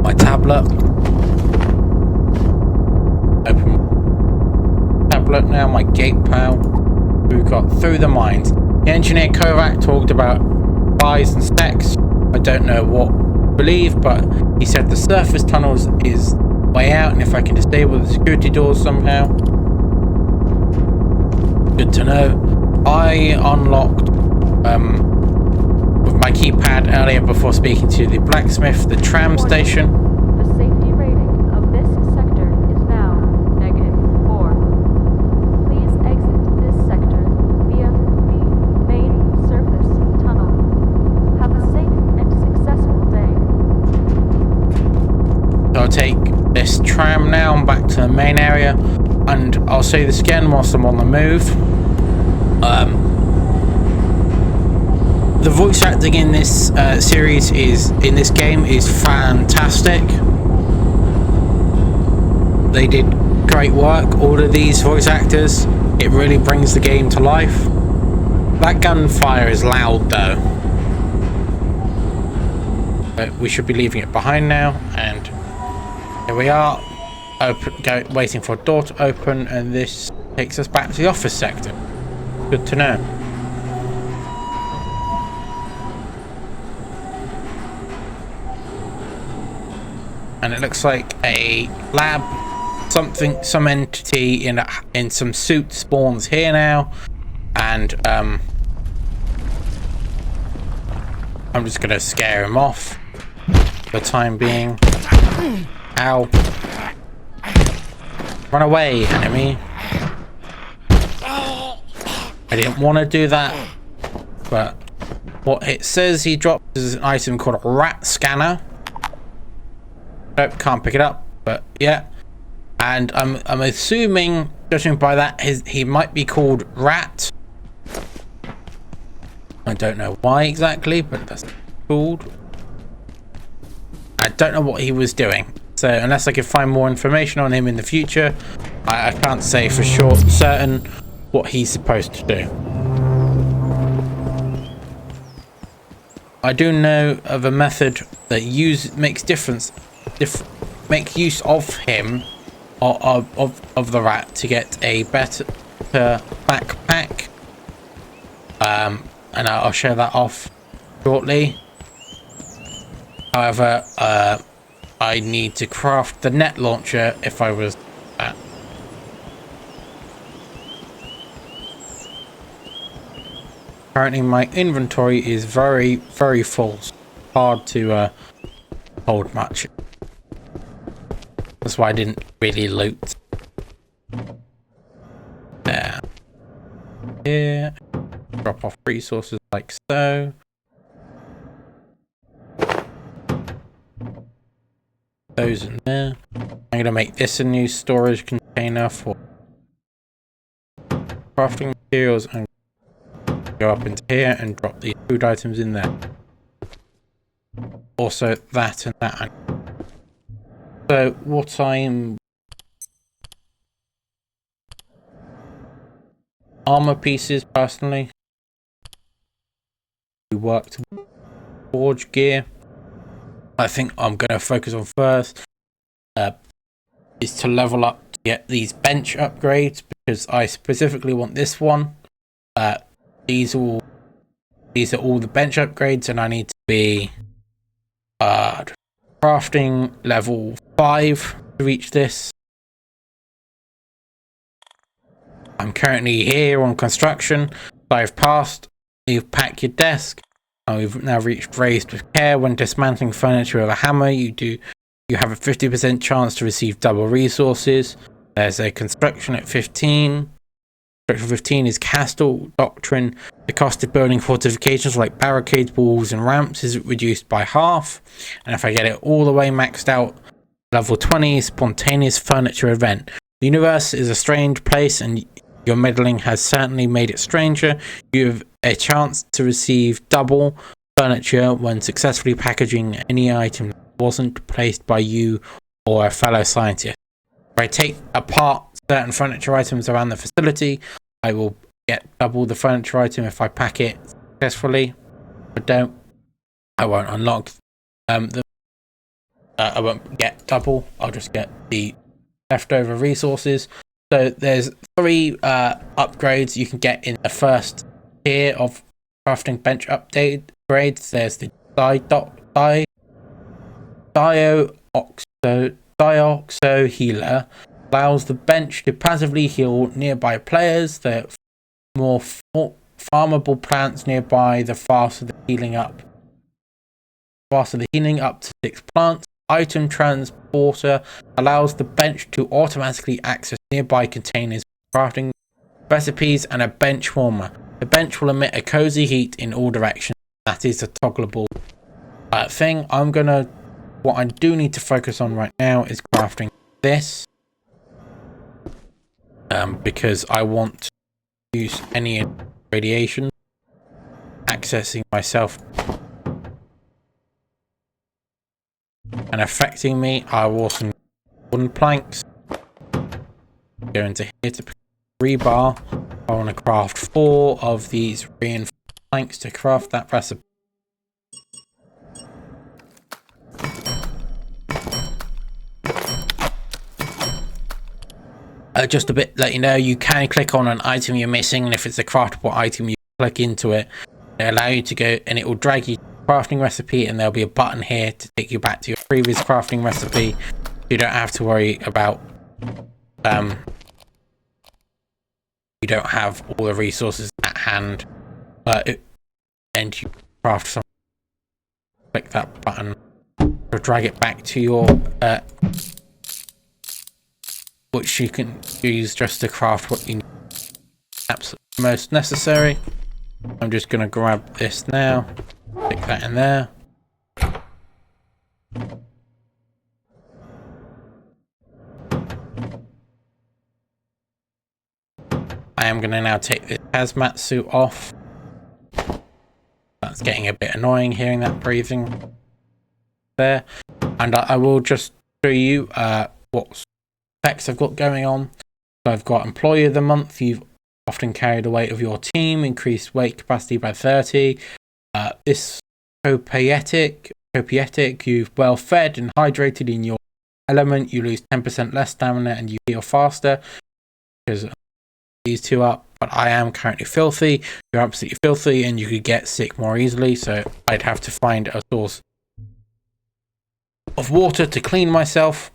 My tablet. Open tablet now, my gate pal. We've got through the mines. The engineer Kovac talked about spies and sex. I don't know what to believe, but he said the surface tunnels is way out, and if I can disable the security doors somehow. Good to know. I unlocked with my keypad earlier before speaking to the blacksmith, the tram station. The safety rating of this sector is now -4. Please exit this sector via the main surface tunnel. Have a safe and successful day. So I'll take this tram now and back to the main area, and I'll say this again whilst I'm on the move. The voice acting in this in this game is fantastic. They did great work, all of these voice actors. It really brings the game to life. That gunfire is loud though. But we should be leaving it behind now, and here we are, waiting for a door to open, and this takes us back to the office sector. Good to know. And it looks like a lab, some entity in some suit spawns here now, and I'm just gonna scare him off for the time being. Ow! Run away, enemy! I didn't want to do that, but what it says he dropped is an item called a rat scanner. Nope, can't pick it up, but yeah. And I'm assuming, judging by that, he might be called Rat. I don't know why exactly, but that's called. I don't know what he was doing, so unless I can find more information on him in the future, I can't say for sure certain what he's supposed to do. I do know of a method that makes make use of him, or of the rat, to get a better backpack. And I'll show that off shortly. However, I need to craft the net launcher if I was that. Currently my inventory is very, very full. So hard to hold much. That's why I didn't really loot. There. Here. Drop off resources like so. Those in there. I'm going to make this a new storage container for crafting materials, and go up into here and drop the food items in there. Also that and that. So what I'm... armor pieces personally. We worked forge gear. I think I'm going to focus on first is to level up to get these bench upgrades, because I specifically want this one. These are all the bench upgrades, and I need to be crafting level 5 to reach this. I'm currently here on construction. I've passed. You've packed your desk. We've now reached raised with care. When dismantling furniture with a hammer, you have a 50% chance to receive double resources. There's a construction at 15. Structure 15 is Castle Doctrine. The cost of building fortifications like barricades, walls, and ramps is reduced by half. And if I get it all the way maxed out, level 20, Spontaneous Furniture Event. The universe is a strange place, and your meddling has certainly made it stranger. You have a chance to receive double furniture when successfully packaging any item that wasn't placed by you or a fellow scientist. If I take apart certain furniture items around the facility, I will get double the furniture item if I pack it successfully. If I don't, I won't unlock I won't get double. I'll just get the leftover resources. So there's 3 upgrades you can get in the first tier of crafting bench upgrades. There's the Dioxo Healer. Allows the bench to passively heal nearby players. The more farmable plants nearby, the faster the healing up. Up to 6 plants. Item Transporter allows the bench to automatically access nearby containers, crafting recipes, and a bench warmer. The bench will emit a cozy heat in all directions. That is a toggleable thing. What I do need to focus on right now is crafting this. Because I want to use any radiation accessing myself and affecting me. I will some wooden planks. Go into here to pick rebar. I want to craft 4 of these reinforced planks to craft that recipe. Just a bit let you know, you can click on an item you're missing, and if it's a craftable item, you click into it. It'll allow you to go, and it will drag you to the crafting recipe, and there'll be a button here to take you back to your previous crafting recipe. You don't have to worry about you don't have all the resources at hand, and you craft something. Click that button to drag it back to your which you can use just to craft what you need absolutely most necessary. I'm just going to grab this now, stick that in there. I am going to now take this hazmat suit off. That's getting a bit annoying, hearing that breathing there. And I will just show you what specs I've got going on. So I've got Employee of the Month. You've often carried the weight of your team, increased weight capacity by 30. This Abiotic, you've well fed and hydrated in your element. You lose 10% less stamina and you heal faster. Because these 2 up, but I am currently filthy. You're absolutely filthy and you could get sick more easily. So I'd have to find a source of water to clean myself.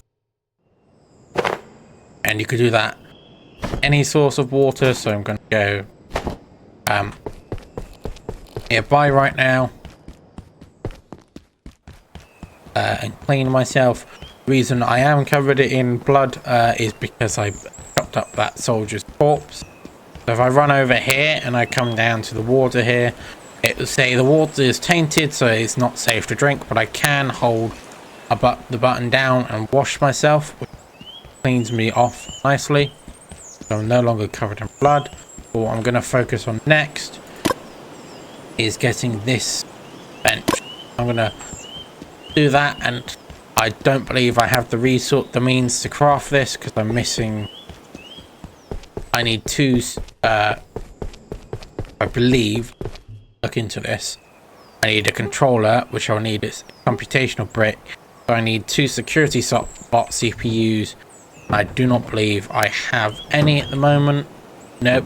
And you could do that any source of water, so I'm going to go nearby right now and clean myself. The reason I am covered in blood is because I chopped up that soldier's corpse. So if I run over here and I come down to the water here, it will say the water is tainted, so it's not safe to drink, but I can hold the button down and wash myself, which cleans me off nicely, so I'm no longer covered in blood. But what I'm going to focus on next is getting this bench. I'm going to do that, and I don't believe I have the means to craft this because I'm missing. I need 2. I believe. Look into this. I need a controller, which I'll need is a computational brick. So I need 2 security bot CPUs. I do not believe I have any at the moment. Nope.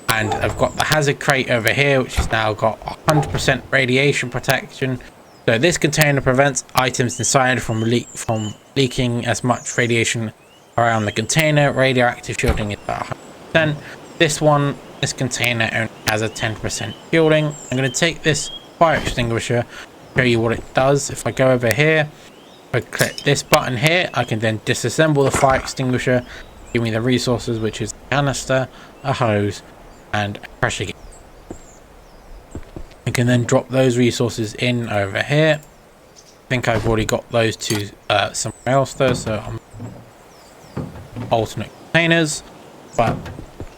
And I've got the hazard crate over here, which has now got 100% radiation protection. So this container prevents items inside from leaking as much radiation around the container. Radioactive shielding is about 100%. This container only has a 10% shielding. I'm going to take this fire extinguisher, show you what it does. If I go over here, I click this button here, I can then disassemble the fire extinguisher, give me the resources, which is canister, a hose, and a pressure gauge. We can then drop those resources in over here. I think I've already got those to somewhere else though, so I'm alternate containers. But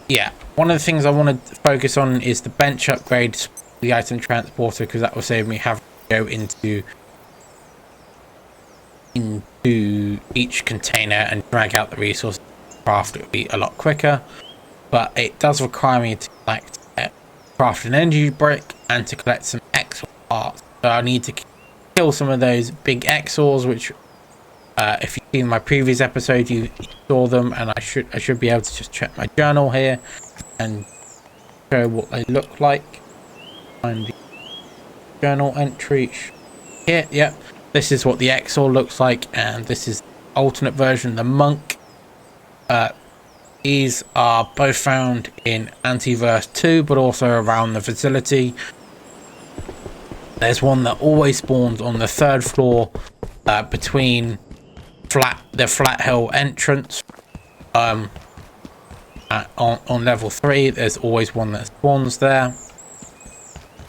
yeah, one of the things I want to focus on is the bench upgrade, the item transporter, because that will save me having to go into each container and drag out the resources. Craft it would be a lot quicker, but it does require me to craft an energy brick and to collect some Exor parts. So I need to kill some of those big Exors, which if you've seen my previous episode, you saw them, and I should be able to just check my journal here and show what they look like. Find the journal entry here. Yep, this is what the Exor looks like, and this is the alternate version, the Monk. These are both found in Antiverse 2, but also around the facility. There's one that always spawns on the 3rd floor between the flat hill entrance. On level 3, there's always one that spawns there.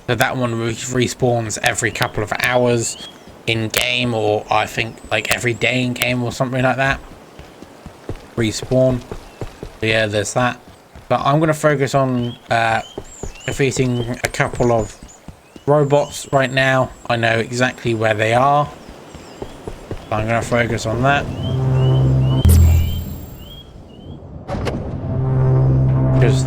So that one respawns every couple of hours in game, or I think like every day in game or something like that. Respawn. So yeah, there's that. But I'm going to focus on defeating a couple of robots right now. I know exactly where they are. So I'm going to focus on that. Because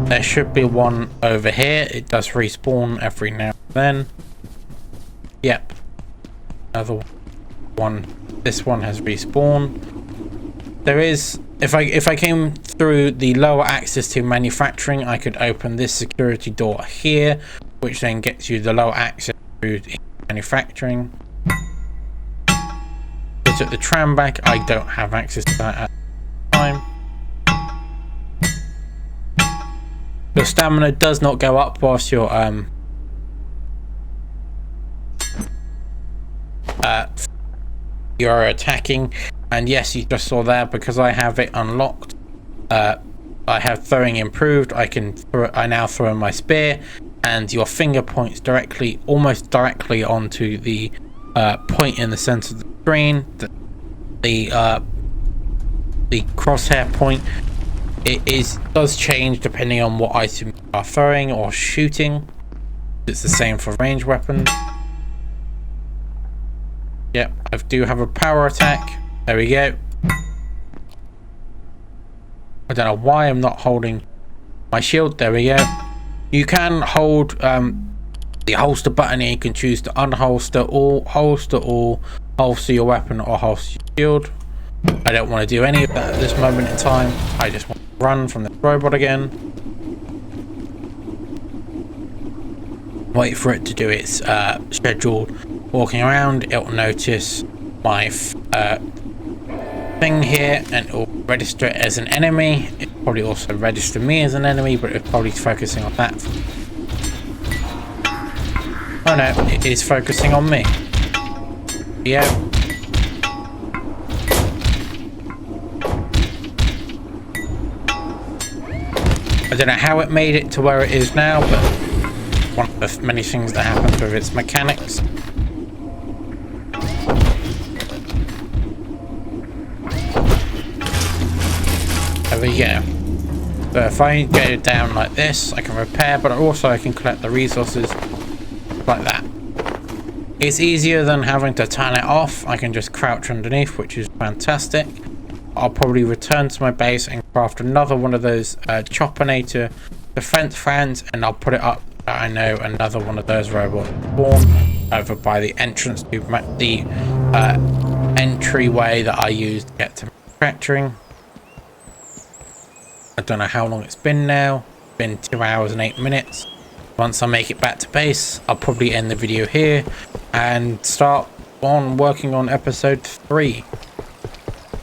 there should be one over here. It does respawn every now and then. Yep. Another one. This one has respawned. There is, if I came through the lower access to manufacturing, I could open this security door here, which then gets you the lower access to manufacturing. I took the tram back. I don't have access to that at the time. Your stamina does not go up whilst you're attacking. And yes, you just saw there, because I have it unlocked. I have throwing improved. I now throw in my spear, and your finger points directly, almost directly onto the point in the center of the screen. The crosshair point. It does change depending on what item you are throwing or shooting. It's the same for ranged weapons. Yep, I do have a power attack. There we go. I don't know why I'm not holding my shield. There we go. You can hold the holster button here. You can choose to unholster all, holster all, holster your weapon, or holster your shield. I don't want to do any of that at this moment in time. I just want to run from the robot again. Wait for it to do its scheduled walking around. It will notice my thing here, and it will register it as an enemy. It will probably also register me as an enemy, but it's probably focusing on that. Oh no, it is focusing on me. Yeah. I don't know how it made it to where it is now, but one of the many things that happens with its mechanics. There we go. So if I get it down like this, I can repair, but also I can collect the resources like that. It's easier than having to turn it off. I can just crouch underneath, which is fantastic. I'll probably return to my base and craft another one of those Choppinator defense fans, and I'll put it up. I know another one of those robots spawn over by the entrance to the entryway that I used to get to manufacturing. I don't know how long it's been now. It's been 2 hours and 8 minutes. Once I make it back to base, I'll probably end the video here and start on working on episode 3.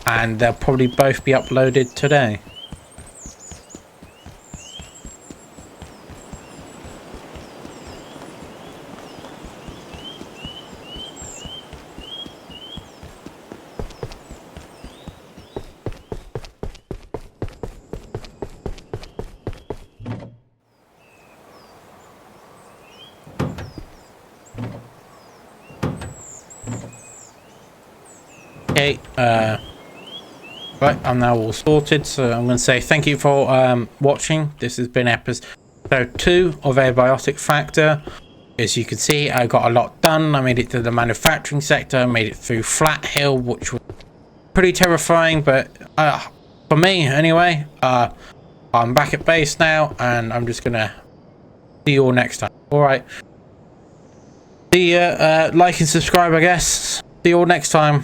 And they'll probably both be uploaded today. Okay, right, I'm now all sorted, so I'm going to say thank you for watching. This has been episode 2 of Abiotic Factor. As you can see, I got a lot done. I made it to the manufacturing sector, I made it through Flat Hill, which was pretty terrifying, but for me anyway. I'm back at base now, and I'm just going to see you all next time. Alright. See ya, like and subscribe, I guess. See you all next time.